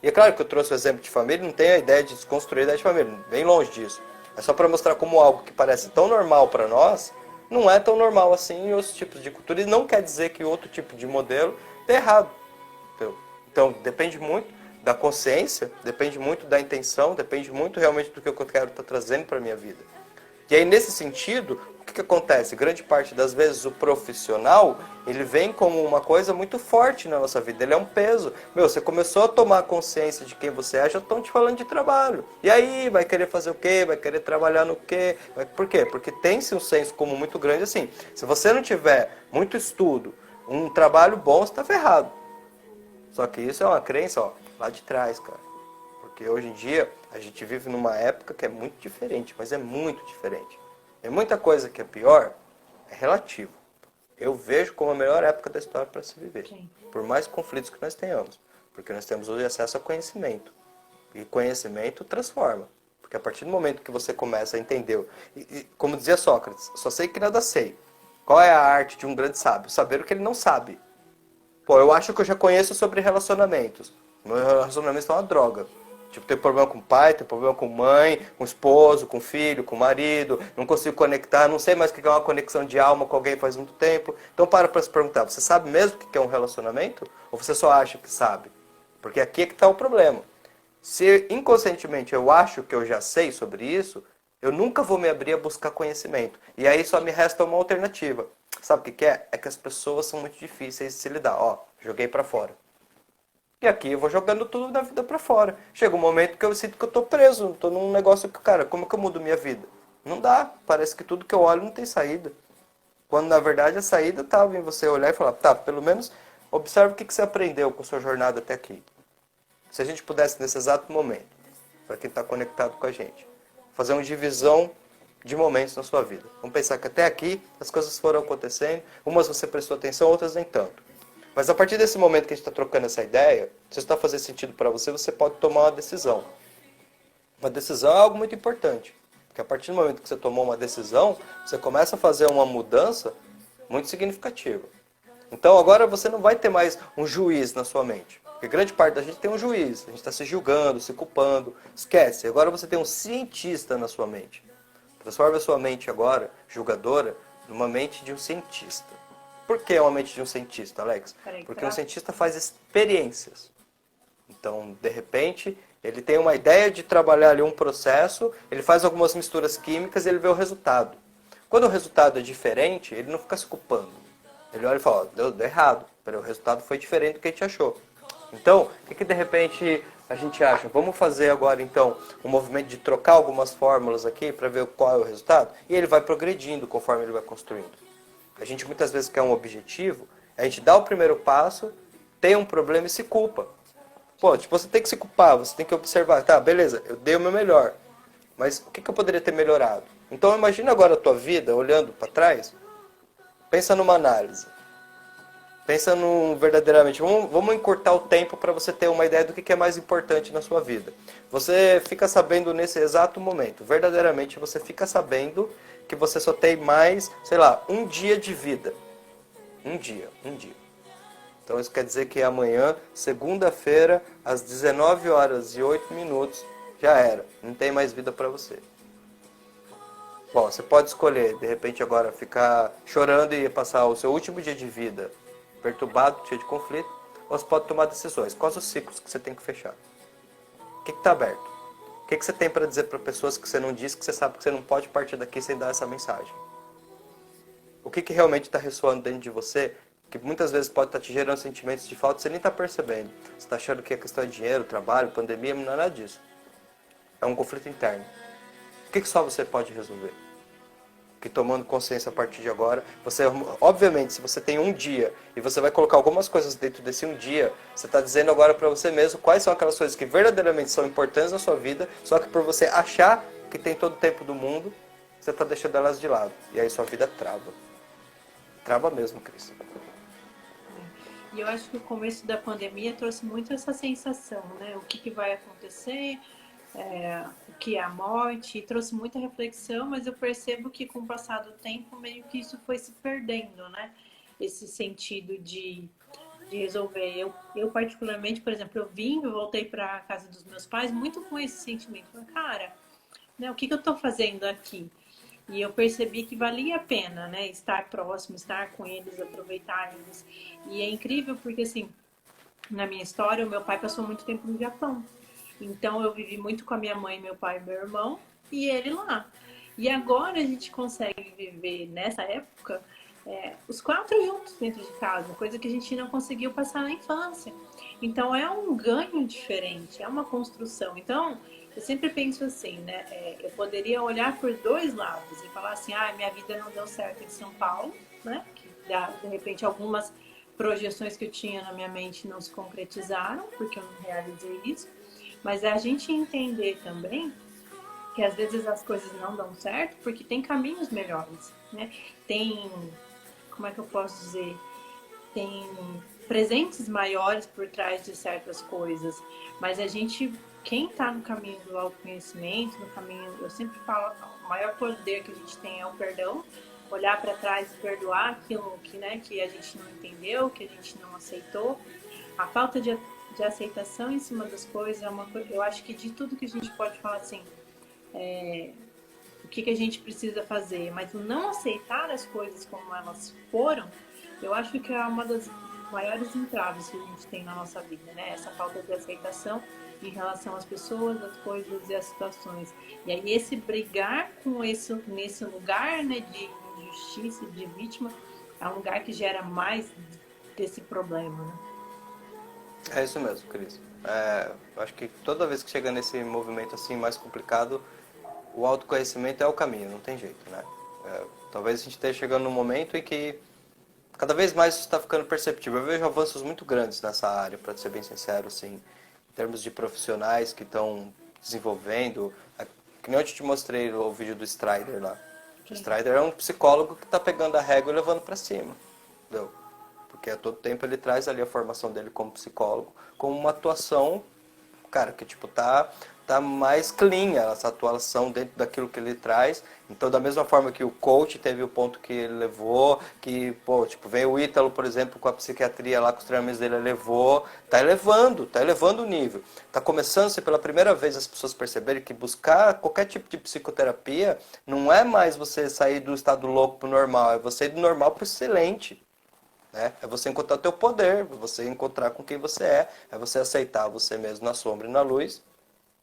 S2: E é claro que eu trouxe o exemplo de família, não tenho a ideia de desconstruir a ideia de família, bem longe disso. É só para mostrar como algo que parece tão normal para nós, não é tão normal assim em outros tipos de cultura, e não quer dizer que outro tipo de modelo está errado. Então, depende muito da consciência, depende muito da intenção, depende muito realmente do que eu quero estar trazendo para a minha vida. E aí, nesse sentido, o que acontece? Grande parte das vezes o profissional, ele vem como uma coisa muito forte na nossa vida, ele é um peso. Meu, você começou a tomar consciência de quem você é, já estão te falando de trabalho. E aí, vai querer fazer o quê? Vai querer trabalhar no quê? Por quê? Porque tem-se um senso comum muito grande assim. Se você não tiver muito estudo, um trabalho bom, você está ferrado. Só que isso é uma crença, ó, lá de trás, cara. Porque hoje em dia a gente vive numa época que é muito diferente, mas é muito diferente. E muita coisa que é pior é relativo. Eu vejo como a melhor época da história para se viver. Sim. Por mais conflitos que nós tenhamos. Porque nós temos hoje acesso a conhecimento. E conhecimento transforma. Porque a partir do momento que você começa a entender, como dizia Sócrates, só sei que nada sei. Qual é a arte de um grande sábio? Saber o que ele não sabe. Pô, eu acho que eu já conheço sobre relacionamentos. Meu relacionamento é uma droga. Tipo, tem problema com o pai, tem problema com mãe, com o esposo, com o filho, com o marido, não consigo conectar, não sei mais o que é uma conexão de alma com alguém faz muito tempo. Então para se perguntar, você sabe mesmo o que é um relacionamento? Ou você só acha que sabe? Porque aqui é que está o problema. Se inconscientemente eu acho que eu já sei sobre isso, eu nunca vou me abrir a buscar conhecimento. E aí só me resta uma alternativa. Sabe o que é? É que as pessoas são muito difíceis de se lidar. Ó, joguei para fora. E aqui eu vou jogando tudo da vida pra fora. Chega um momento que eu sinto que eu tô preso, tô num negócio que, cara, como que eu mudo minha vida? Não dá. Parece que tudo que eu olho não tem saída. Quando na verdade a saída estava em você olhar e falar, tá, pelo menos observe o que você aprendeu com sua jornada até aqui. Se a gente pudesse nesse exato momento, para quem está conectado com a gente, fazer uma divisão de momentos na sua vida. Vamos pensar que até aqui as coisas foram acontecendo, umas você prestou atenção, outras nem tanto. Mas a partir desse momento que a gente está trocando essa ideia, se isso está fazendo sentido para você, você pode tomar uma decisão. Uma decisão é algo muito importante. Porque a partir do momento que você tomou uma decisão, você começa a fazer uma mudança muito significativa. Então agora você não vai ter mais um juiz na sua mente. Porque grande parte da gente tem um juiz. A gente está se julgando, se culpando. Esquece. Agora você tem um cientista na sua mente. Transforma a sua mente agora, julgadora, numa mente de um cientista. Por que uma mente de um cientista, Alex? Porque um cientista faz experiências. Então, de repente, ele tem uma ideia de trabalhar ali um processo, ele faz algumas misturas químicas e ele vê o resultado. Quando o resultado é diferente, ele não fica se culpando. Ele olha e fala, deu errado, o resultado foi diferente do que a gente achou. Então, o que de repente a gente acha? Vamos fazer agora, então, um movimento de trocar algumas fórmulas aqui para ver qual é o resultado? E ele vai progredindo conforme ele vai construindo. A gente muitas vezes quer um objetivo, a gente dá o primeiro passo, tem um problema e se culpa. Pô, tipo, você tem que se culpar, você tem que observar, tá, beleza, eu dei o meu melhor, mas o que eu poderia ter melhorado? Então imagina agora a tua vida, olhando para trás, pensa numa análise. Pensa no verdadeiramente, vamos encurtar o tempo para você ter uma ideia do que é mais importante na sua vida. Você fica sabendo nesse exato momento, verdadeiramente você fica sabendo que você só tem mais, sei lá, um dia de vida. Um dia, um dia. Então isso quer dizer que amanhã, segunda-feira, às 19 horas e 8 minutos, já era. Não tem mais vida para você. Bom, você pode escolher, de repente agora, ficar chorando e passar o seu último dia de vida perturbado, cheio de conflito, ou você pode tomar decisões. Quais os ciclos que você tem que fechar? O que está aberto? O que você tem para dizer para pessoas que você não disse, que você sabe que você não pode partir daqui sem dar essa mensagem? O que realmente está ressoando dentro de você, que muitas vezes pode estar te gerando sentimentos de falta e você nem está percebendo. Você está achando que a questão é dinheiro, trabalho, pandemia, não é nada disso. É um conflito interno. O que só você pode resolver? Que tomando consciência a partir de agora, você, obviamente, se você tem um dia e você vai colocar algumas coisas dentro desse um dia, você está dizendo agora para você mesmo quais são aquelas coisas que verdadeiramente são importantes na sua vida, só que por você achar que tem todo o tempo do mundo, você está deixando elas de lado. E aí sua vida trava. Trava mesmo, Cris.
S1: E eu acho que o começo da pandemia trouxe muito essa sensação, né? O que vai acontecer, o que é a morte, e trouxe muita reflexão, mas eu percebo que com o passar do tempo, meio que isso foi se perdendo, né? Esse sentido de resolver. Eu particularmente, por exemplo, eu voltei para a casa dos meus pais muito com esse sentimento. Falei, cara, né, o que eu estou fazendo aqui? E eu percebi que valia a pena, né? Estar próximo, estar com eles, aproveitar eles. E é incrível porque, assim, na minha história, o meu pai passou muito tempo no Japão. Então eu vivi muito com a minha mãe, meu pai e meu irmão, e ele lá. E agora a gente consegue viver nessa época os quatro juntos dentro de casa, coisa que a gente não conseguiu passar na infância. Então é um ganho diferente, é uma construção. Então eu sempre penso assim, né? Eu poderia olhar por dois lados e falar assim, minha vida não deu certo em São Paulo, né? Que de repente algumas projeções que eu tinha na minha mente não se concretizaram, porque eu não realizei isso. Mas é a gente entender também que às vezes as coisas não dão certo porque tem caminhos melhores, né? Tem, como é que eu posso dizer? Tem presentes maiores por trás de certas coisas, mas a gente, quem está no caminho do autoconhecimento, no caminho, eu sempre falo, o maior poder que a gente tem é o perdão, olhar para trás e perdoar aquilo que, né, que a gente não entendeu, que a gente não aceitou. A falta de aceitação em cima das coisas é uma coisa, eu acho que de tudo que a gente pode falar assim, o que a gente precisa fazer, mas o não aceitar as coisas como elas foram, eu acho que é uma das maiores entraves que a gente tem na nossa vida, né? Essa falta de aceitação em relação às pessoas, às coisas e às situações. E aí esse brigar com esse nesse lugar, né, de injustiça, de vítima, é um lugar que gera mais desse problema, né?
S2: É isso mesmo, Cris. Eu acho que toda vez que chega nesse movimento assim mais complicado, o autoconhecimento é o caminho, não tem jeito, né? Talvez a gente esteja chegando num momento em que cada vez mais isso está ficando perceptível. Eu vejo avanços muito grandes nessa área, para ser bem sincero, assim, em termos de profissionais que estão desenvolvendo. Que nem eu te mostrei o vídeo do Strider lá. O Strider é um psicólogo que está pegando a régua e levando para cima, entendeu? Porque a todo tempo ele traz ali a formação dele como psicólogo, como uma atuação, cara, que tipo tá mais clean essa atuação dentro daquilo que ele traz. Então, da mesma forma que o coach teve o ponto que ele levou, que, pô, tipo, vem o Ítalo, por exemplo, com a psiquiatria lá, com os treinamentos dele, ele levou, tá elevando o nível. Tá começando a ser pela primeira vez as pessoas perceberem que buscar qualquer tipo de psicoterapia não é mais você sair do estado louco pro normal, é você ir do normal pro excelente. Né? É você encontrar o teu poder, é você encontrar com quem você é você aceitar você mesmo na sombra e na luz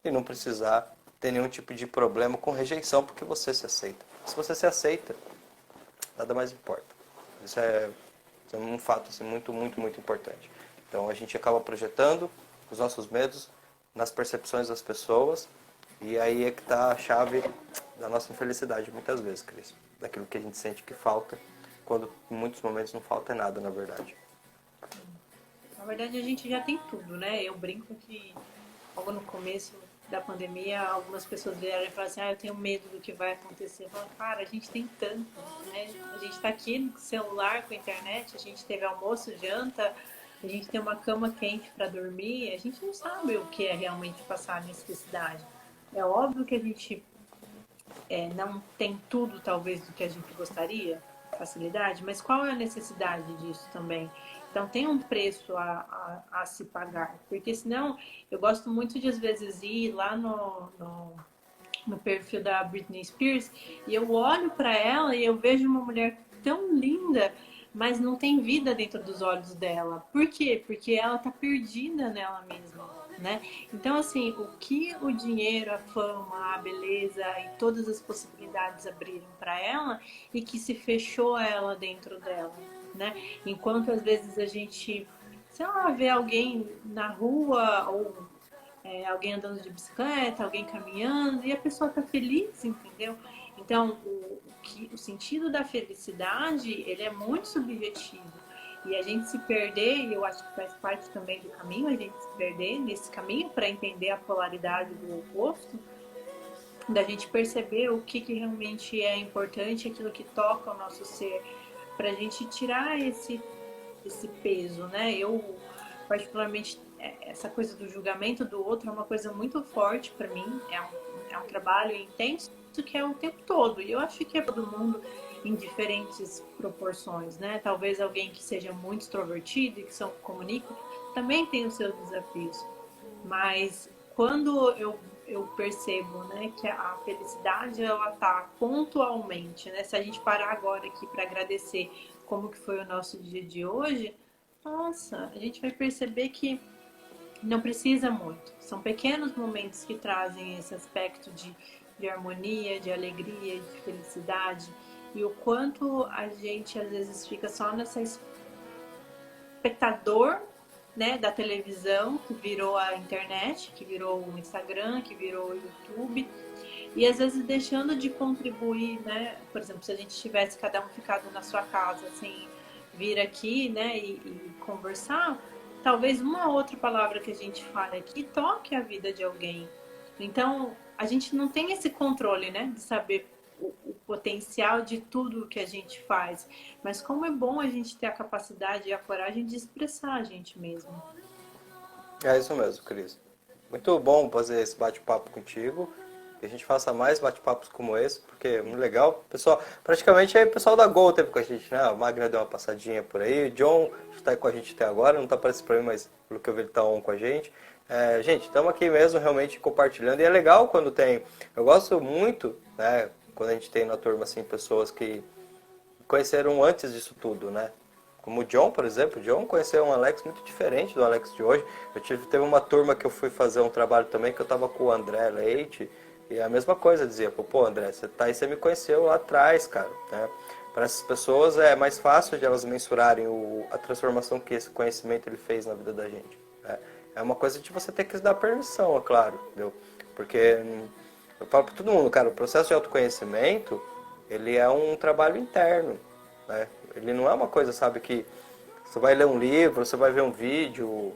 S2: e não precisar ter nenhum tipo de problema com rejeição porque você se aceita. Se você se aceita, nada mais importa. Isso é um fato assim, muito, muito, muito importante. Então a gente acaba projetando os nossos medos nas percepções das pessoas e aí é que está a chave da nossa infelicidade muitas vezes, Cris. Daquilo que a gente sente que falta, quando em muitos momentos não falta nada, na verdade.
S1: Na verdade, a gente já tem tudo, né? Eu brinco que logo no começo da pandemia, algumas pessoas vieram e falaram assim, eu tenho medo do que vai acontecer. Eu falo, cara, a gente tem tanto, né? A gente tá aqui no celular, com a internet, a gente teve almoço, janta, a gente tem uma cama quente para dormir, a gente não sabe o que é realmente passar necessidade. É óbvio que a gente não tem tudo, talvez, do que a gente gostaria, facilidade, mas qual é a necessidade disso também? Então tem um preço a se pagar, porque senão eu gosto muito de às vezes ir lá no perfil da Britney Spears e eu olho para ela e eu vejo uma mulher tão linda, mas não tem vida dentro dos olhos dela. Por quê? Porque ela tá perdida nela mesma, né? Então, assim, o que o dinheiro, a fama, a beleza e todas as possibilidades abriram para ela e que se fechou ela dentro dela, né? Enquanto às vezes a gente, sei lá, vê alguém na rua ou alguém andando de bicicleta, alguém caminhando, e a pessoa tá feliz, entendeu? Então, o sentido da felicidade, ele é muito subjetivo. E a gente se perder, e eu acho que faz parte também do caminho, a gente se perder nesse caminho para entender a polaridade do oposto, da gente perceber o que realmente é importante, aquilo que toca o nosso ser, para a gente tirar esse peso, né? Eu, particularmente, essa coisa do julgamento do outro é uma coisa muito forte para mim. É um trabalho intenso que é o tempo todo. E eu acho que é todo mundo em diferentes proporções, né? Talvez alguém que seja muito extrovertido e que se comunica também tem os seus desafios. Mas quando eu percebo, né, que a felicidade ela tá pontualmente, né? Se a gente parar agora aqui para agradecer como que foi o nosso dia de hoje, nossa, a gente vai perceber que não precisa muito. São pequenos momentos que trazem esse aspecto de harmonia, de alegria, de felicidade. E o quanto a gente às vezes fica só nessa espectador, né, da televisão, que virou a internet, que virou o Instagram, que virou o YouTube, e às vezes deixando de contribuir, né? Por exemplo, se a gente tivesse cada um ficado na sua casa, sem vir aqui, né, e conversar, talvez uma outra palavra que a gente fale aqui toque a vida de alguém. Então, a gente não tem esse controle, né, de saber o potencial de tudo que a gente faz. Mas como é bom a gente ter a capacidade e a coragem de expressar a gente mesmo.
S2: É isso mesmo, Cris. Muito bom fazer esse bate-papo contigo. Que a gente faça mais bate-papos como esse, porque é muito legal. Pessoal, praticamente aí o pessoal da Gol teve com a gente, né? A Magna deu uma passadinha por aí. O John está com a gente até agora, não está aparecendo para mim, mas pelo que eu vi ele está on com a gente. Gente, estamos aqui mesmo realmente compartilhando. E é legal quando tem. Eu gosto muito, né? Quando a gente tem na turma assim, pessoas que conheceram antes disso tudo, né? Como o John, por exemplo. O John conheceu um Alex muito diferente do Alex de hoje. Teve uma turma que eu fui fazer um trabalho também que eu tava com o André Leite. E a mesma coisa, dizia, pô André, você tá aí, você me conheceu lá atrás, cara. Né? Para essas pessoas é mais fácil de elas mensurarem a transformação que esse conhecimento ele fez na vida da gente. Né? É uma coisa de você ter que dar permissão, é claro, entendeu? Porque eu falo para todo mundo, cara, o processo de autoconhecimento, ele é um trabalho interno, né? Ele não é uma coisa, sabe, que você vai ler um livro, você vai ver um vídeo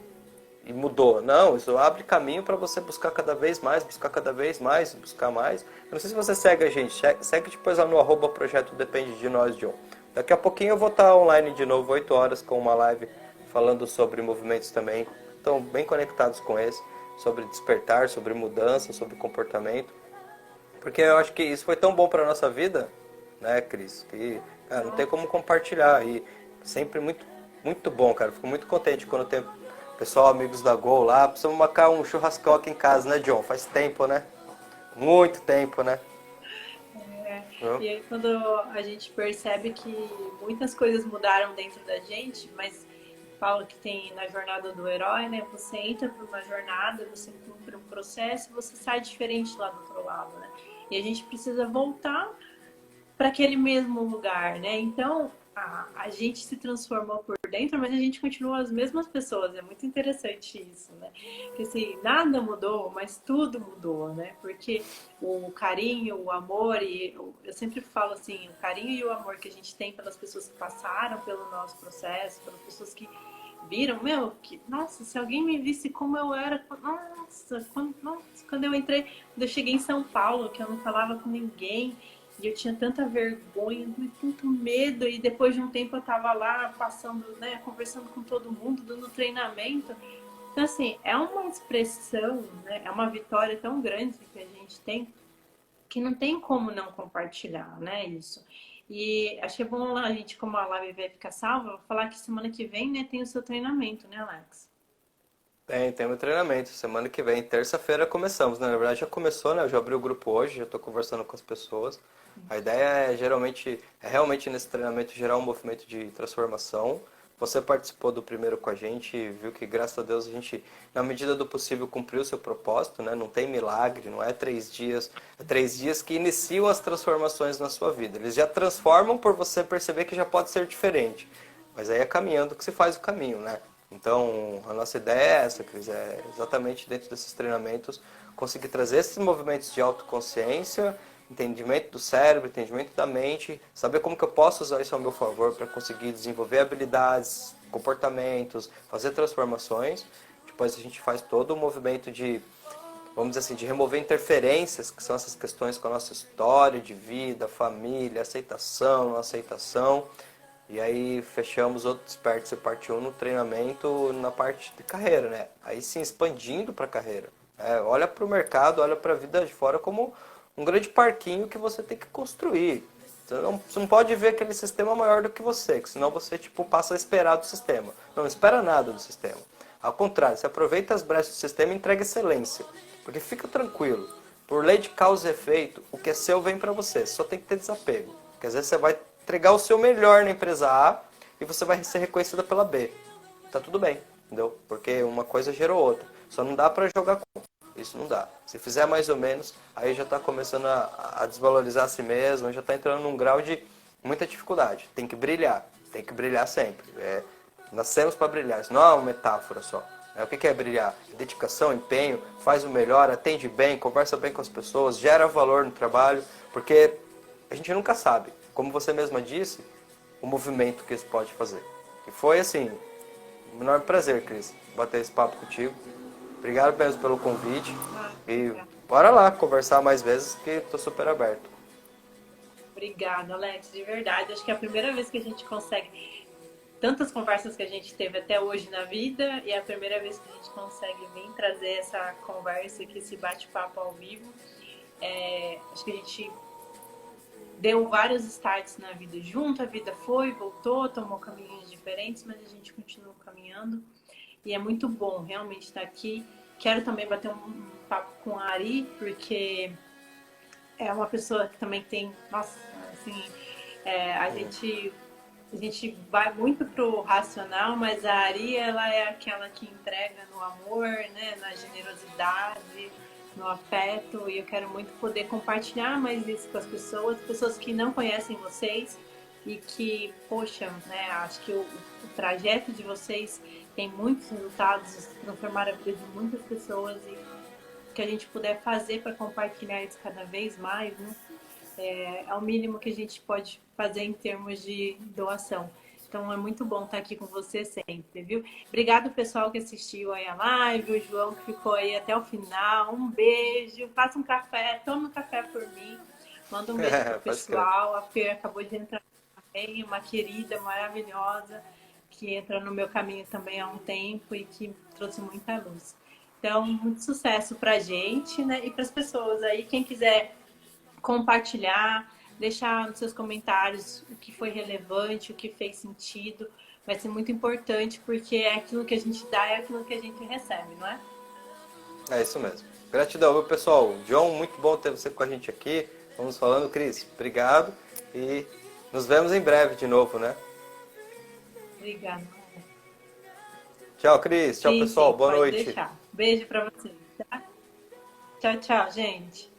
S2: e mudou. Não, isso abre caminho para você buscar cada vez mais, buscar cada vez mais, buscar mais. Eu não sei se você segue a gente, segue depois lá no @projeto Depende de Nós, John. Daqui a pouquinho eu vou estar online de novo, 8 horas, com uma live falando sobre movimentos também. Estão bem conectados com esse, sobre despertar, sobre mudança, sobre comportamento. Porque eu acho que isso foi tão bom para nossa vida, né, Cris? Que, cara, não tem como compartilhar. E sempre muito, muito bom, cara. Fico muito contente quando tem pessoal, amigos da Gol lá. Precisamos marcar um churrascão aqui em casa, né, John? Faz tempo, né? Muito tempo, né?
S1: E aí quando a gente percebe que muitas coisas mudaram dentro da gente, mas falo que tem na jornada do herói, né? Você entra por uma jornada, você cumpre um processo e você sai diferente lá do outro lado, né? E a gente precisa voltar para aquele mesmo lugar, né? Então, a gente se transformou por dentro, mas a gente continua as mesmas pessoas. É muito interessante isso, né? Porque assim, nada mudou, mas tudo mudou, né? Porque o carinho, o amor, e eu sempre falo assim, o carinho e o amor que a gente tem pelas pessoas que passaram pelo nosso processo, pelas pessoas que viram, meu, que, nossa, se alguém me visse como eu era, nossa, quando eu entrei, quando eu cheguei em São Paulo, que eu não falava com ninguém, e eu tinha tanta vergonha, tanto medo, e depois de um tempo eu tava lá passando, né, conversando com todo mundo, dando treinamento. Então, assim, é uma expressão, né, é uma vitória tão grande que a gente tem, que não tem como não compartilhar, né, isso. E achei bom a gente, como a live vai ficar salva, falar que semana que vem, né, tem o seu treinamento, né, Alex?
S2: Tem meu treinamento. Semana que vem, terça-feira, começamos, né? Na verdade, já começou, né? Eu já abri o grupo hoje, já estou conversando com as pessoas. A ideia é realmente nesse treinamento gerar um movimento de transformação. Você participou do primeiro com a gente e viu que, graças a Deus, a gente, na medida do possível, cumpriu o seu propósito, né? Não tem milagre, não é 3 dias. É 3 dias que iniciam as transformações na sua vida. Eles já transformam por você perceber que já pode ser diferente. Mas aí é caminhando que se faz o caminho, né? Então, a nossa ideia é essa, Cris, é exatamente dentro desses treinamentos conseguir trazer esses movimentos de autoconsciência, entendimento do cérebro, entendimento da mente, saber como que eu posso usar isso ao meu favor para conseguir desenvolver habilidades, comportamentos, fazer transformações. Depois a gente faz todo o movimento de, vamos dizer assim, de remover interferências, que são essas questões com a nossa história de vida, família, aceitação, não aceitação. E aí fechamos o Desperte-se parte 1 no treinamento na parte de carreira, né? Aí sim, expandindo para a carreira. Olha para o mercado, olha para a vida de fora como um grande parquinho que você tem que construir. Você não pode ver aquele sistema maior do que você, que senão você tipo, passa a esperar do sistema. Não espera nada do sistema. Ao contrário, você aproveita as brechas do sistema e entrega excelência. Porque fica tranquilo. Por lei de causa e efeito, o que é seu vem para você. Só tem que ter desapego. Porque às vezes você vai entregar o seu melhor na empresa A e você vai ser reconhecida pela B. Tá tudo bem, entendeu? Porque uma coisa gerou outra. Só não dá para jogar contra. Isso não dá. Se fizer mais ou menos, aí já está começando a desvalorizar a si mesmo, já está entrando num grau de muita dificuldade. Tem que brilhar sempre. Nascemos para brilhar, isso não é uma metáfora só. O que é brilhar? Dedicação, empenho, faz o melhor, atende bem, conversa bem com as pessoas, gera valor no trabalho, porque a gente nunca sabe, como você mesma disse, o movimento que isso pode fazer. E foi assim, um enorme prazer, Cris, bater esse papo contigo. Obrigado mesmo pelo convite. E bora lá conversar mais vezes que estou super aberto.
S1: Obrigada, Alex, de verdade. Acho que é a primeira vez que a gente consegue tantas conversas que a gente teve até hoje na vida e é a primeira vez que a gente consegue vir trazer essa conversa aqui, esse bate-papo ao vivo. Acho que a gente deu vários starts na vida junto, a vida foi, voltou, tomou caminhos diferentes, mas a gente continua caminhando e é muito bom realmente estar aqui. Quero também bater um papo com a Ari, porque é uma pessoa que também tem, nossa, assim, a gente vai muito pro racional, mas a Ari, ela é aquela que entrega no amor, né, na generosidade, no afeto, e eu quero muito poder compartilhar mais isso com as pessoas que não conhecem vocês e que, poxa, né, acho que o trajeto de vocês tem muitos resultados, transformar a vida de muitas pessoas e que a gente puder fazer para compartilhar isso cada vez mais, né? É o mínimo que a gente pode fazer em termos de doação. Então é muito bom estar aqui com você sempre, viu? Obrigado, pessoal, que assistiu aí a live, o João que ficou aí até o final. Um beijo, faça um café, tome um café por mim. Manda um beijo pro pessoal. A Fer acabou de entrar também, uma querida maravilhosa que entra no meu caminho também há um tempo e que trouxe muita luz. Então, muito sucesso pra gente, né? E para as pessoas aí, quem quiser compartilhar, deixar nos seus comentários o que foi relevante, o que fez sentido. Vai ser muito importante, porque é aquilo que a gente dá, é aquilo que a gente recebe, não é?
S2: É isso mesmo. Gratidão, meu pessoal. John, muito bom ter você com a gente aqui. Vamos falando, Cris. Obrigado e nos vemos em breve de novo, né?
S1: Obrigada.
S2: Tchau, Cris. Tchau, pessoal.
S1: Sim,
S2: Boa
S1: pode
S2: noite.
S1: deixar. Beijo para vocês, tá? Tchau, tchau, gente.